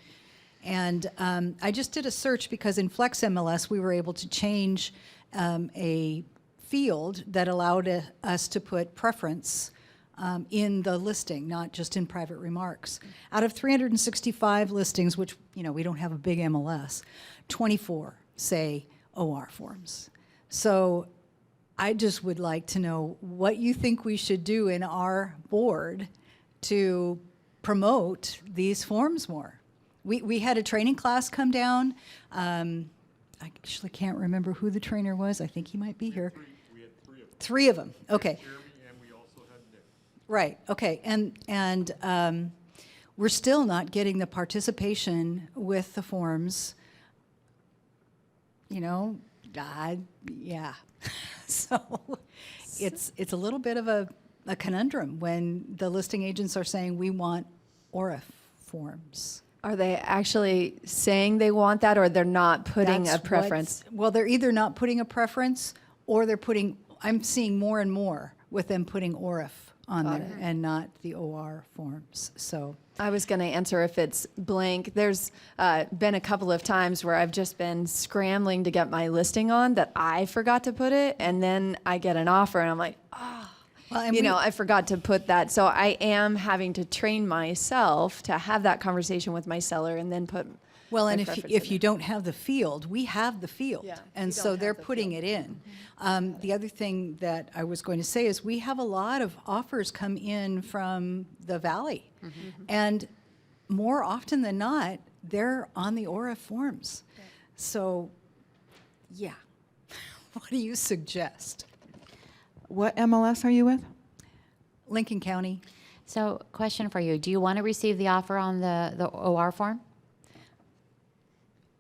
I just did a search because in Flex MLS we were able to change a field that allowed us to put preference in the listing, not just in private remarks. Out of 365 listings, which we don't have a big MLS, 24 say OR forms. So I just would like to know what you think we should do in our board to promote these forms more. We had a training class come down. I actually can't remember who the trainer was. I think he might be here. We had three of them. Three of them. Okay. Jeremy, and we also had Nick. Right. Okay. And we're still not getting the participation with the forms. Yeah. So it's a little bit of a conundrum when the listing agents are saying we want ORIF forms. Are they actually saying they want that, or they're not putting That's a preference? Well, they're either not putting a preference, or I'm seeing more and more with them putting ORIF on there and not the OR forms. So I was going to answer if it's blank. There's been a couple of times where I've just been scrambling to get my listing on that I forgot to put it, and then I get an offer, and I'm like, oh, well, and you we- know, I forgot to put that. So I am having to train myself to have that conversation with my seller and then put. Well, my and preference if in you it. don't have the field, we have the field. Yeah, And we so don't they're have the putting it in. The other thing that I was going to say is we have a lot of offers come in from the valley. And more often than not, they're on the ORF forms. So, yeah. What do you suggest? What MLS are you with? Lincoln County? So question for you, do you want to receive the offer on the OR form?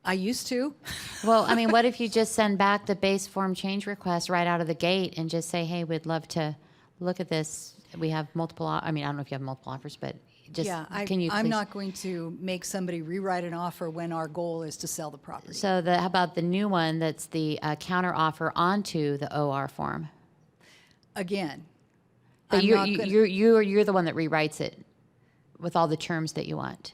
I used to. Well, I mean, what if you just send back the base form change request right out of the gate and just say, hey, we'd love to look at this. We have multiple, I mean, I don't know if you have multiple offers, but just, Yeah, can you please? I'm not going to make somebody rewrite an offer when our goal is to sell the property. So how about the new one that's the counter offer onto the OR form? Again, But I'm you're, not gonna- you're the one that rewrites it with all the terms that you want.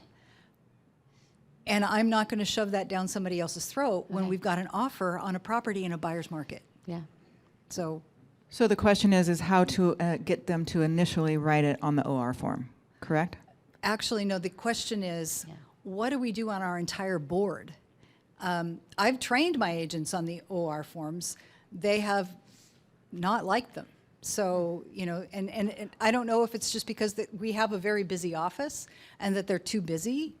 And I'm not going to shove that down somebody else's throat when we've got an offer on a property in a buyer's market. Yeah. So, So the question is how to get them to initially write it on the OR form, correct? actually, no, the question is, Yeah. what do we do on our entire board? I've trained my agents on the OR forms. They have not liked them. So, you know, and I don't know if it's just because that we have a very busy office and that they're too busy,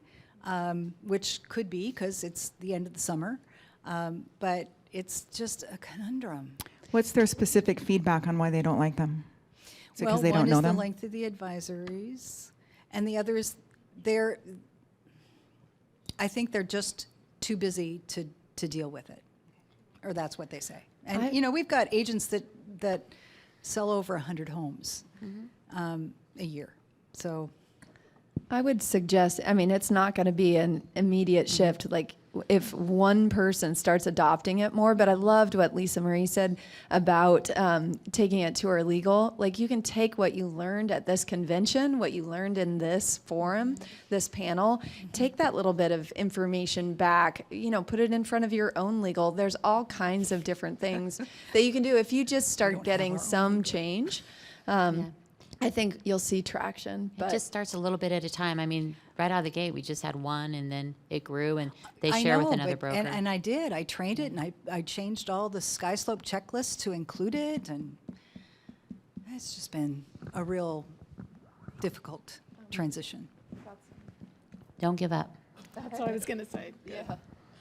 which could be because it's the end of the summer. But it's just a conundrum. What's their specific feedback on why they don't like them? Is it Well, because they don't one know is them? the length of the advisories, and the other is I think they're just too busy to deal with it, or that's what they say. And you know, we've got agents that sell over 100 homes a year, so. I would suggest, I mean, it's not going to be an immediate shift, like if one person starts adopting it more, but I loved what Lisa Marie said about taking it to our legal. Like you can take what you learned at this convention, what you learned in this forum, this panel, take that little bit of information back, you know, put it in front of your own legal. There's all kinds of different things that you can do if you just start getting some change. I think you'll see traction. It But just starts a little bit at a time. I mean, right out of the gate, we just had one, and then it grew, and they I share know, with another but- broker. And I did. I trained it, and I changed all the sky slope checklists to include it, and it's just been a real difficult transition. Don't give up. That's what I was going to say.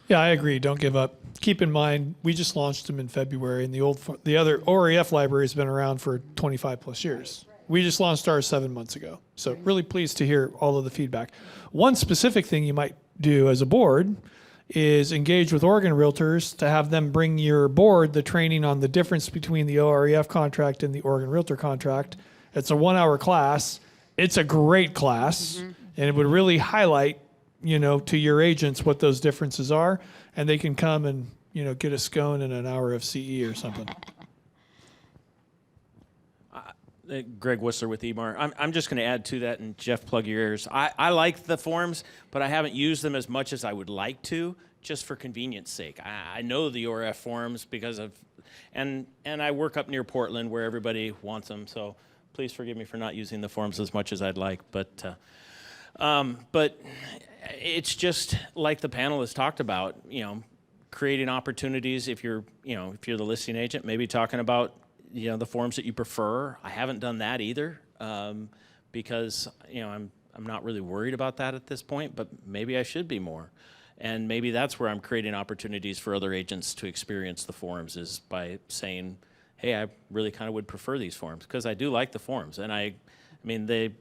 Yeah, I agree. Don't give up. Keep in mind, we just launched them in February, and the other OREF library has been around for 25 plus years. We just launched ours 7 months ago. So really pleased to hear all of the feedback. One specific thing you might do as a board is engage with Oregon Realtors to have them bring your board the training on the difference between the OREF contract and the Oregon Realtor contract. It's a 1-hour class. It's a great class, and it would really highlight, you know, to your agents what those differences are, and they can come and, you know, get a scone and an hour of CE or something. Greg Whistler with EMAR. I'm just going to add to that, and Jeff, plug your ears. I like the forms, but I haven't used them as much as I would like to, just for convenience sake. I know the ORF forms because of, and I work up near Portland where everybody wants them, so please forgive me for not using the forms as much as I'd like. But it's just like the panel has talked about, you know, creating opportunities. If you're the listing agent, maybe talking about, you know, the forms that you prefer. I haven't done that either because, you know, I'm not really worried about that at this point, but maybe I should be more. And maybe that's where I'm creating opportunities for other agents to experience the forms, is by saying, hey, I really kind of would prefer these forms, because I do like the forms. And I mean, they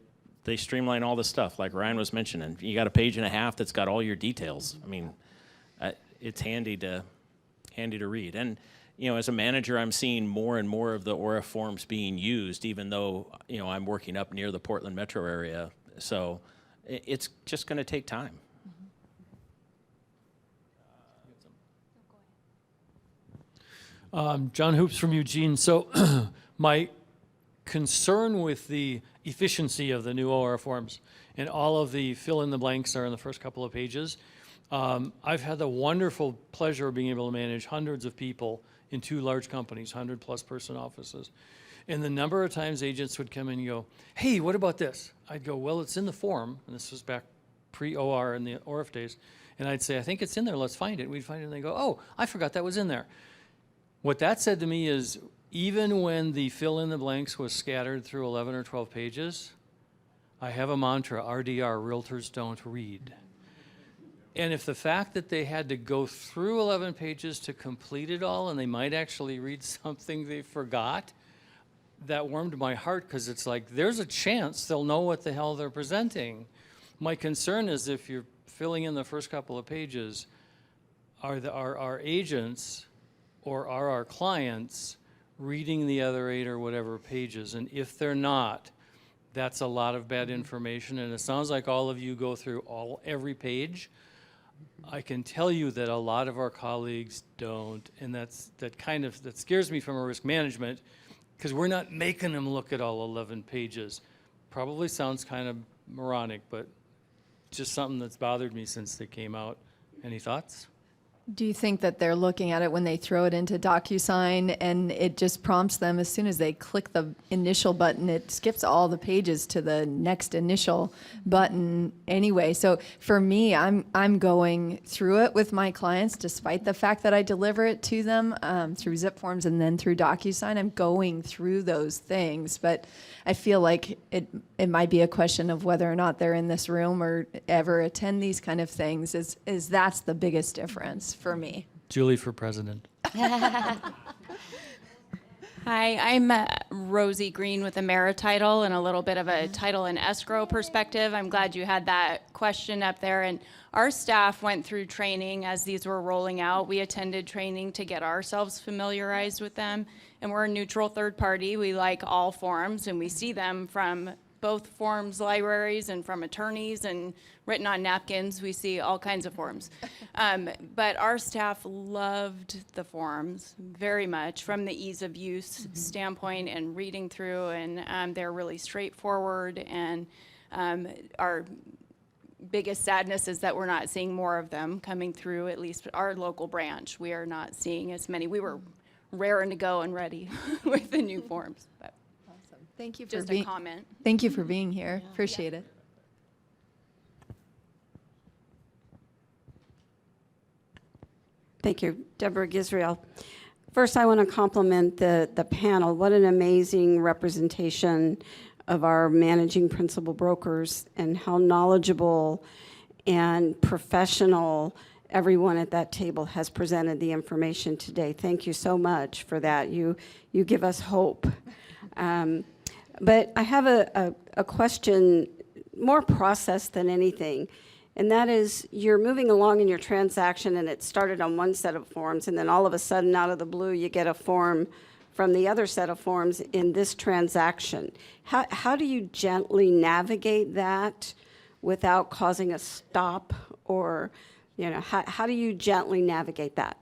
streamline all the stuff, like Ryan was mentioning. You got a page and a half that's got all your details. I mean, it's handy to read. And you know, as a manager, I'm seeing more and more of the ORF forms being used, even though, you know, I'm working up near the Portland metro area. So it's just going to take time. John Hoops from Eugene. So my concern with the efficiency of the new OR forms, and all of the fill in the blanks are in the first couple of pages. I've had the wonderful pleasure of being able to manage hundreds of people in 2 large companies, 100+ person offices. And the number of times agents would come in and go, hey, what about this? I'd go, well, it's in the form. And this was back pre-OR in the ORF days. And I'd say, I think it's in there, let's find it. We'd find it and they go, oh, I forgot that was in there. What that said to me is, even when the fill in the blanks was scattered through 11 or 12 pages, I have a mantra, RDR, realtors don't read. And if the fact that they had to go through 11 pages to complete it all, and they might actually read something they forgot, that warmed my heart, because it's like, there's a chance they'll know what the hell they're presenting. My concern is if you're filling in the first couple of pages, are our agents or are our clients reading the other 8 or whatever pages? And if they're not, that's a lot of bad information. And it sounds like all of you go through every page. I can tell you that a lot of our colleagues don't, and that scares me from a risk management, because we're not making them look at all 11 pages. Probably sounds kind of moronic, but just something that's bothered me since they came out. Any thoughts? Do you think that they're looking at it when they throw it into DocuSign and it just prompts them as soon as they click the initial button, it skips all the pages to the next initial button anyway? So for me, I'm going through it with my clients, despite the fact that I deliver it to them through Zip Forms and then through DocuSign. I'm going through those things, but I feel like it might be a question of whether or not they're in this room or ever attend these kind of things. Is that's the biggest difference for me. Julie for president. Hi, I'm Rosie Green with AmeriTitle and a little bit of a title and escrow perspective. I'm glad you had that question up there. And our staff went through training as these were rolling out. We attended training to get ourselves familiarized with them. And we're a neutral third party. We like all forms, and we see them from both forms libraries and from attorneys and written on napkins. We see all kinds of forms. But our staff loved the forms very much from the ease of use standpoint and reading through, and they're really straightforward. And our biggest sadness is that we're not seeing more of them coming through, at least our local branch. We are not seeing as many. We were raring to go and ready with the new forms. But Thank you for just being. a comment. Thank you for being here. Appreciate it. Thank you, Deborah Gisrael. First, I want to compliment the panel. What an amazing representation of our managing principal brokers and how knowledgeable and professional everyone at that table has presented the information today. Thank you so much for that. You give us hope. But I have a question, more process than anything, and that is, you're moving along in your transaction and it started on one set of forms, and then all of a sudden, out of the blue, you get a form from the other set of forms in this transaction. How do you gently navigate that without causing a stop, or, how do you gently navigate that?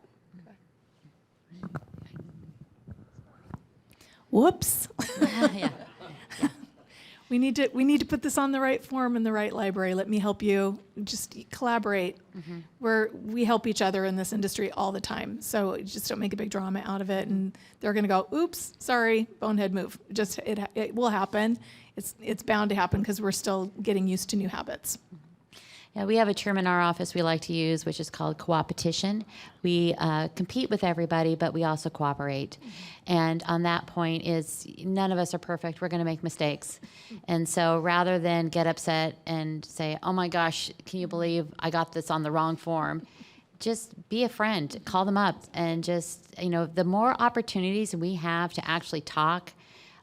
Whoops. Yeah. We need to put this on the right form in the right library. Let me help you. Just collaborate. We help each other in this industry all the time. So just don't make a big drama out of it. And they're going to go, "Oops, sorry, bonehead move." Just it will happen. It's bound to happen because we're still getting used to new habits. Yeah, we have a term in our office we like to use, which is called coopetition. We compete with everybody, but we also cooperate. And on that point is none of us are perfect. We're going to make mistakes. And so rather than get upset and say, "Oh my gosh, can you believe I got this on the wrong form?" just be a friend, call them up, and just, the more opportunities we have to actually talk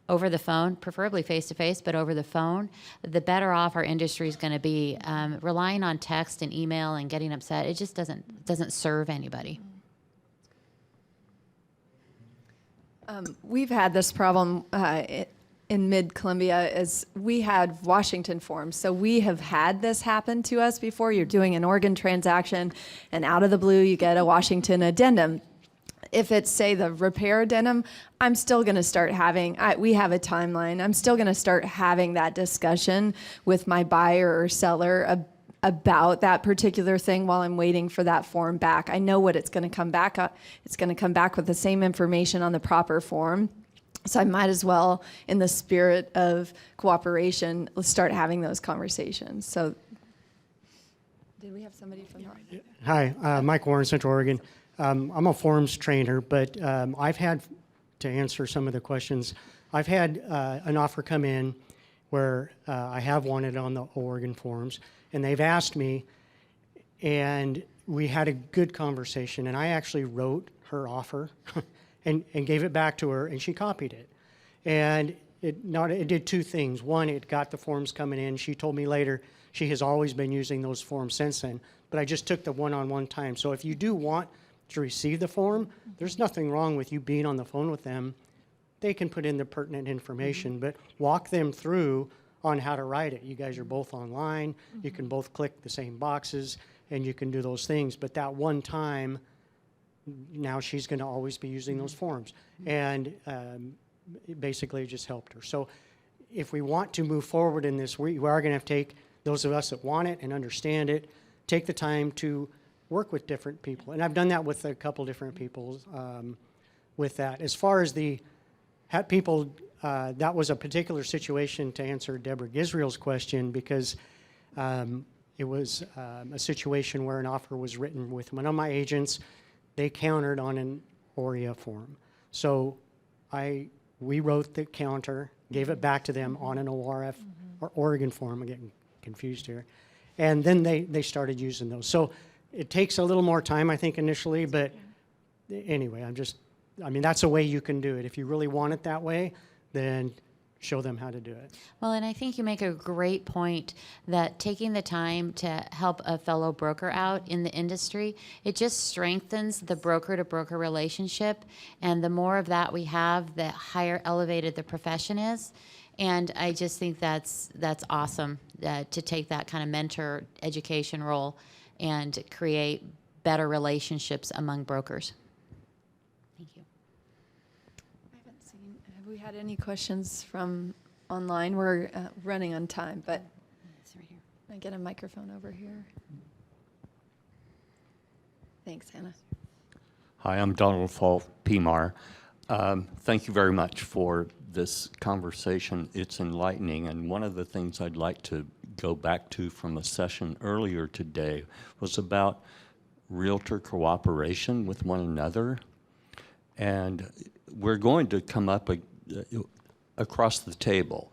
over the phone, preferably face-to-face, but over the phone, the better off our industry is going to be. Relying on text and email and getting upset, it just doesn't serve anybody. We've had this problem in Mid-Columbia is we had Washington forms. So we have had this happen to us before. You're doing an Oregon transaction, and out of the blue, you get a Washington addendum. if it's, say, the repair addendum, I'm still going to start having, we have a timeline. I'm still going to start having that discussion with my buyer or seller about that particular thing while I'm waiting for that form back. I know what it's going to come back. It's going to come back with the same information on the proper form. So I might as well, in the spirit of cooperation, let's start having those conversations. So did we have somebody from the... Hi, Mike Warren, Central Oregon. I'm a forms trainer, but I've had, to answer some of the questions, I've had an offer come in where I have wanted on the Oregon forms, and they've asked me, and we had a good conversation, and I actually wrote her offer and gave it back to her, and she copied it. And it did two things. One, it got the forms coming in. She told me later she has always been using those forms since then, but I just took the one-on-one time. So if you do want to receive the form, there's nothing wrong with you being on the phone with them. They can put in the pertinent information, but walk them through on how to write it. You guys are both online. You can both click the same boxes, and you can do those things. But that one time, now she's going to always be using those forms. And basically it just helped her. So if we want to move forward in this, we are going to have to take those of us that want it and understand it, take the time to work with different people. And I've done that with a couple different people with that. As far as the people, that was a particular situation to answer Deborah Gisriel's question, because it was a situation where an offer was written with one of my agents. They countered on an ORIA form. So we wrote the counter, gave it back to them on an ORF or Oregon form. I'm getting confused here. And then they started using those. So it takes a little more time, I think, initially, but anyway, that's a way you can do it. If you really want it that way, then show them how to do it. Well, and I think you make a great point that taking the time to help a fellow broker out in the industry, it just strengthens the broker-to-broker relationship. And the more of that we have, the higher elevated the profession is. And I just think that's awesome to take that kind of mentor education role and create better relationships among brokers. Thank you. Have we had any questions from online? We're running on time, but It's right here. can I get a microphone over here? Thanks, Hannah. Hi, I'm Donald Fall, PMAR. Thank you very much for this conversation. It's enlightening, and one of the things I'd like to go back to from a session earlier today was about realtor cooperation with one another. And we're going to come up across the table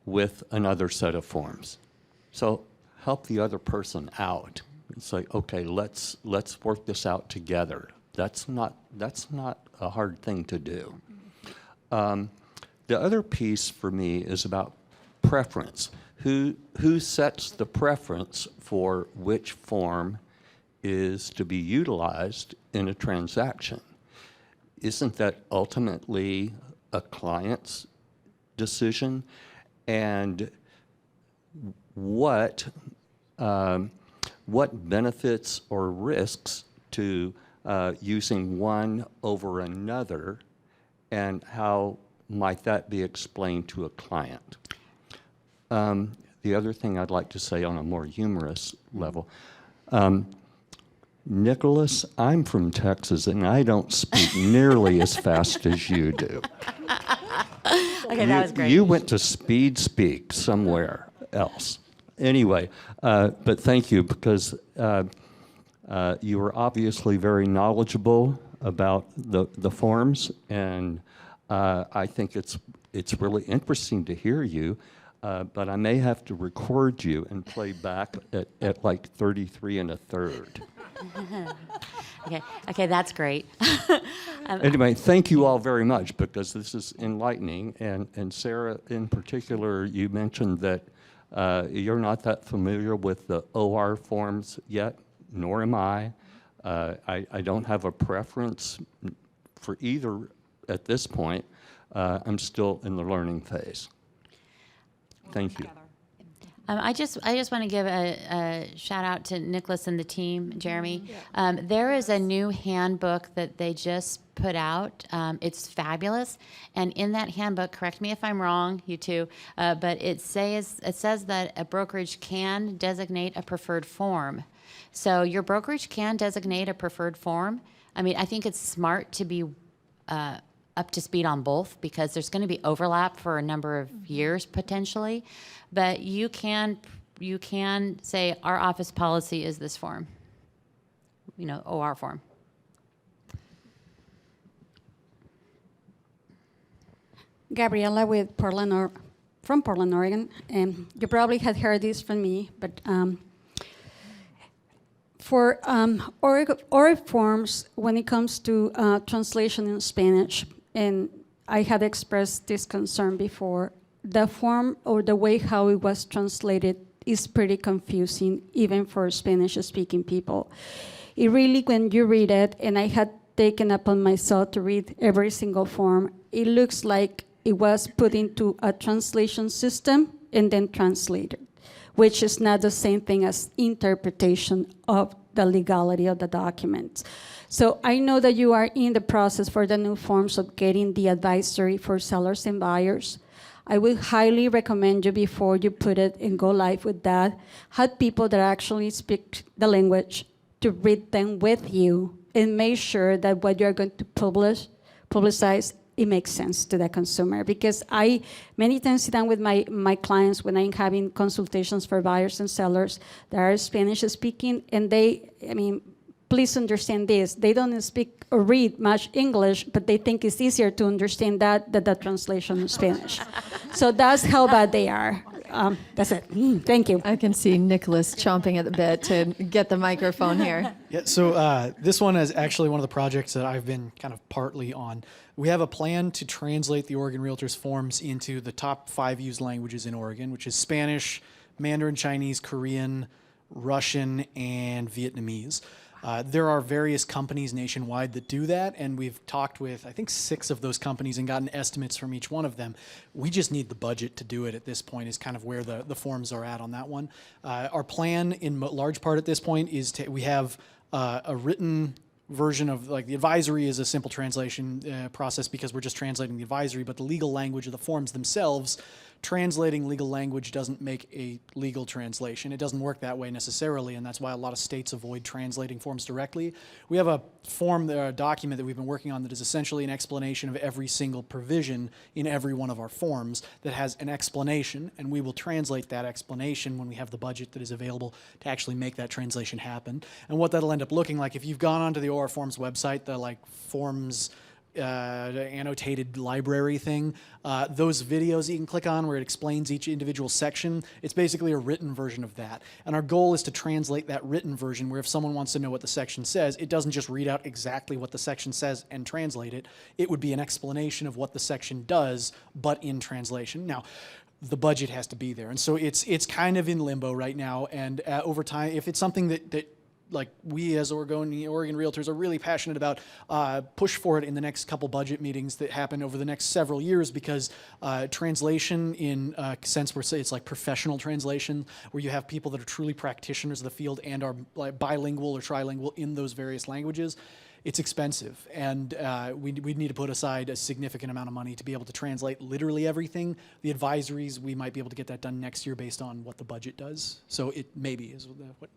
with another set of forms. So help the other person out. It's like, okay, let's work this out together. That's not a hard thing to do. The other piece for me is about preference. Who sets the preference for which form is to be utilized in a transaction? Isn't that ultimately a client's decision? And what benefits or risks to using one over another, and how might that be explained to a client? The other thing I'd like to say on a more humorous level, Nicholas, I'm from Texas, and I don't speak nearly as fast as you do. Okay, that was great. You went to Speed Speak somewhere else. Anyway, but thank you, because you were obviously very knowledgeable about the forms, and I think it's really interesting to hear you. But I may have to record you and play back at like 33 1/3. Okay, that's great. Anyway, thank you all very much, because this is enlightening. And Sarah, in particular, you mentioned that you're not that familiar with the OR forms yet, nor am I. I don't have a preference for either at this point. I'm still in the learning phase. Thank you. I just want to give a shout out to Nicholas and the team, Jeremy. There is a new handbook that they just put out. It's fabulous, and in that handbook, correct me if I'm wrong, you two, but it says that a brokerage can designate a preferred form. So your brokerage can designate a preferred form. I mean, I think it's smart to be up to speed on both because there's going to be overlap for a number of years potentially, but you can say our office policy is this form, OR form. Gabriella with from Portland, Oregon, and you probably had heard this from me, but for OR forms, when it comes to translation in Spanish, and I had expressed this concern before, the form or the way how it was translated is pretty confusing, even for Spanish-speaking people. It really, when you read it, and I had taken upon myself to read every single form, it looks like it was put into a translation system and then translated, which is not the same thing as interpretation of the legality of the documents. So I know that you are in the process for the new forms of getting the advisory for sellers and buyers. I would highly recommend you, before you put it and go live with that, have people that actually speak the language to read them with you and make sure that what you're going to publicize, it makes sense to the consumer. Because I many times sit down with my clients when I'm having consultations for buyers and sellers that are Spanish speaking, and please understand this, they don't speak or read much English, but they think it's easier to understand that than the translation in Spanish. So that's how bad they are. That's it. Thank you. I can see Nicholas chomping at the bit to get the microphone here. Yeah, so this one is actually one of the projects that I've been kind of partly on. We have a plan to translate the Oregon Realtors forms into the top 5 used languages in Oregon, which is Spanish, Mandarin Chinese, Korean, Russian, and Vietnamese. There are various companies nationwide that do that, and we've talked with, I think, 6 of those companies and gotten estimates from each one of them. We just need the budget to do it at this point, is kind of where the forms are at on that one. Our plan, in large part at this point, is we have a written version of, like, the advisory is a simple translation process because we're just translating the advisory, but the legal language of the forms themselves, translating legal language doesn't make a legal translation. It doesn't work that way necessarily, and that's why a lot of states avoid translating forms directly. We have a form, a document that we've been working on that is essentially an explanation of every single provision in every one of our forms that has an explanation, and we will translate that explanation when we have the budget that is available to actually make that translation happen. And what that'll end up looking like, if you've gone onto the OR Forms website, the forms annotated library thing, those videos you can click on where it explains each individual section, it's basically a written version of that. And our goal is to translate that written version where if someone wants to know what the section says, it doesn't just read out exactly what the section says and translate it. It would be an explanation of what the section does, but in translation. Now, the budget has to be there. And so it's kind of in limbo right now. And over time, if it's something that like we as Oregon Realtors are really passionate about, push for it in the next couple budget meetings that happen over the next several years, because translation in a sense where it's like professional translation, where you have people that are truly practitioners of the field and are like bilingual or trilingual in those various languages, it's expensive. And we need to put aside a significant amount of money to be able to translate literally everything. The advisories, we might be able to get that done next year based on what the budget does. So it maybe is what.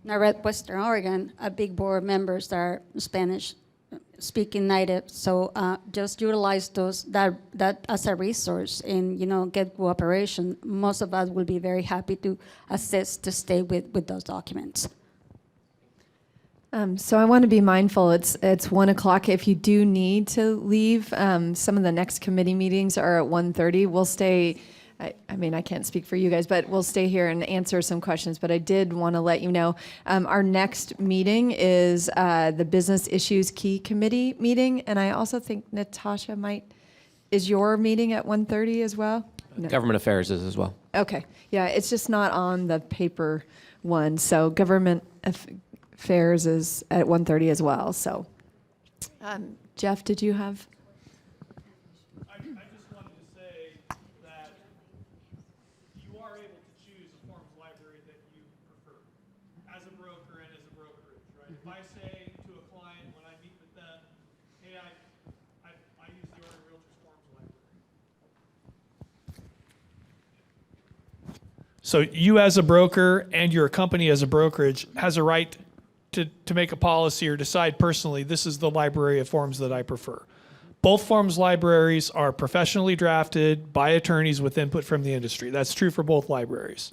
NARED Western Oregon, a big board of members that are Spanish-speaking native. So just utilize that as a resource and get cooperation. Most of us will be very happy to assist to stay with those documents. So I want to be mindful. It's 1:00. If you do need to leave, some of the next committee meetings are at 1:30. We'll stay. I can't speak for you guys, but we'll stay here and answer some questions. But I did want to let you know, our next meeting is the Business Issues Key Committee meeting. And I also think Natasha is your meeting at 1:30 as well? No. Government Affairs is as well. Okay. Yeah, it's just not on the paper one. So Government Affairs is at 1:30 as well. So Jeff, did you have? I say to a client when I meet with them, hey, I use the Oregon Realtors Forms library. So you as a broker and your company as a brokerage has a right to make a policy or decide personally, this is the library of forms that I prefer. Both forms libraries are professionally drafted by attorneys with input from the industry. That's true for both libraries.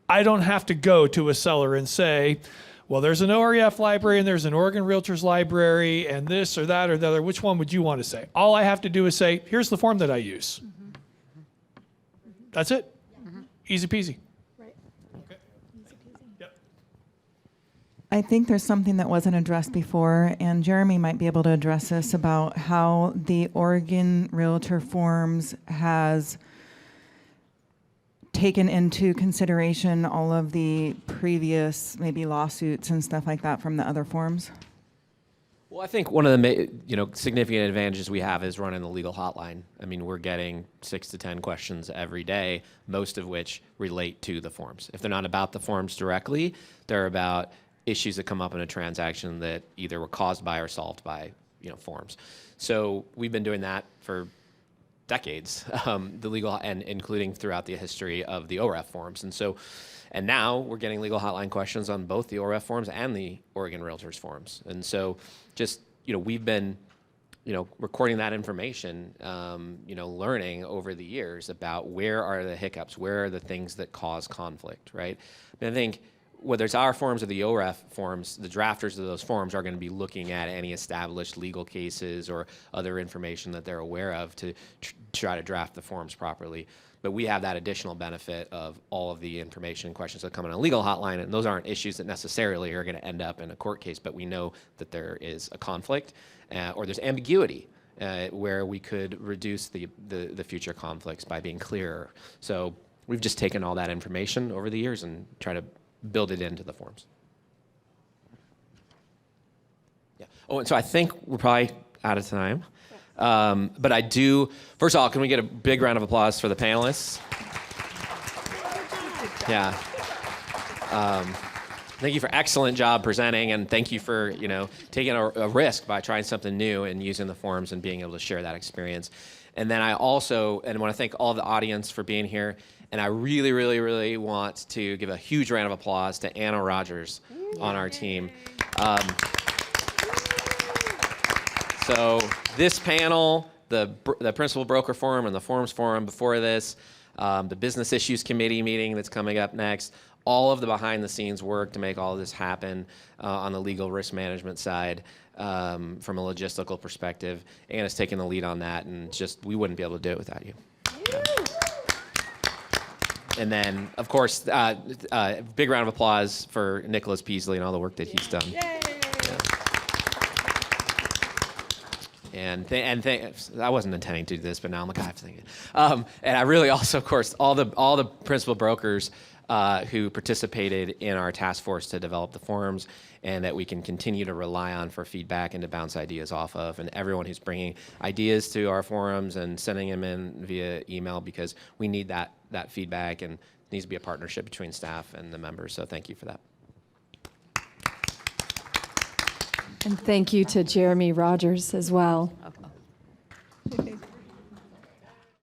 I don't have to go to a seller and say, well, there's an OREF library and there's an Oregon Realtors library and this or that or the other. Which one would you want to say? All I have to do is say, here's the form that I use. That's it. Easy peasy. I think there's something that wasn't addressed before, and Jeremy might be able to address this about how the Oregon Realtor Forms has taken into consideration all of the previous maybe lawsuits and stuff like that from the other forms. Well, I think one of the significant advantages we have is running the legal hotline. I mean, we're getting 6 to 10 questions every day, most of which relate to the forms. If they're not about the forms directly, they're about issues that come up in a transaction that either were caused by or solved by, forms. So we've been doing that for decades, the legal and including throughout the history of the OREF forms. And now we're getting legal hotline questions on both the OREF forms and the Oregon Realtors forms. And so just, we've been, recording that information, learning over the years about where are the hiccups, where are the things that cause conflict, right? And I think whether it's our forms or the OREF forms, the drafters of those forms are going to be looking at any established legal cases or other information that they're aware of to try to draft the forms properly. But we have that additional benefit of all of the information and questions that come in a legal hotline, and those aren't issues that necessarily are going to end up in a court case, but we know that there is a conflict or there's ambiguity where we could reduce the future conflicts by being clearer. So we've just taken all that information over the years and try to build it into the forms. Yeah. Oh, and so I think we're probably out of time. But I do, first of all, can we get a big round of applause for the panelists? Yeah. Thank you for excellent job presenting, and thank you for, taking a risk by trying something new and using the forms and being able to share that experience. And then I also, and I want to thank all of the audience for being here. And I really, really, really want to give a huge round of applause to Anna Rogers on our team. So this panel, the Principal Broker Forum and the Forms Forum before this, the Business Issues Committee meeting that's coming up next, all of the behind-the-scenes work to make all of this happen on the legal risk management side from a logistical perspective. Anna's taking the lead on that, and just we wouldn't be able to do it without you. Yeah. And then, of course, big round of applause for Nicholas Peasley and all the work that he's done. Yay. Yeah. And I wasn't intending to do this, but now I'm like, I have to think it. And I really also, of course, all the principal brokers who participated in our task force to develop the forms, and that we can continue to rely on for feedback and to bounce ideas off of, and everyone who's bringing ideas to our forums and sending them in via email, because we need that feedback, and it needs to be a partnership between staff and the members. So thank you for that. And thank you to Jeremy Rogers as well.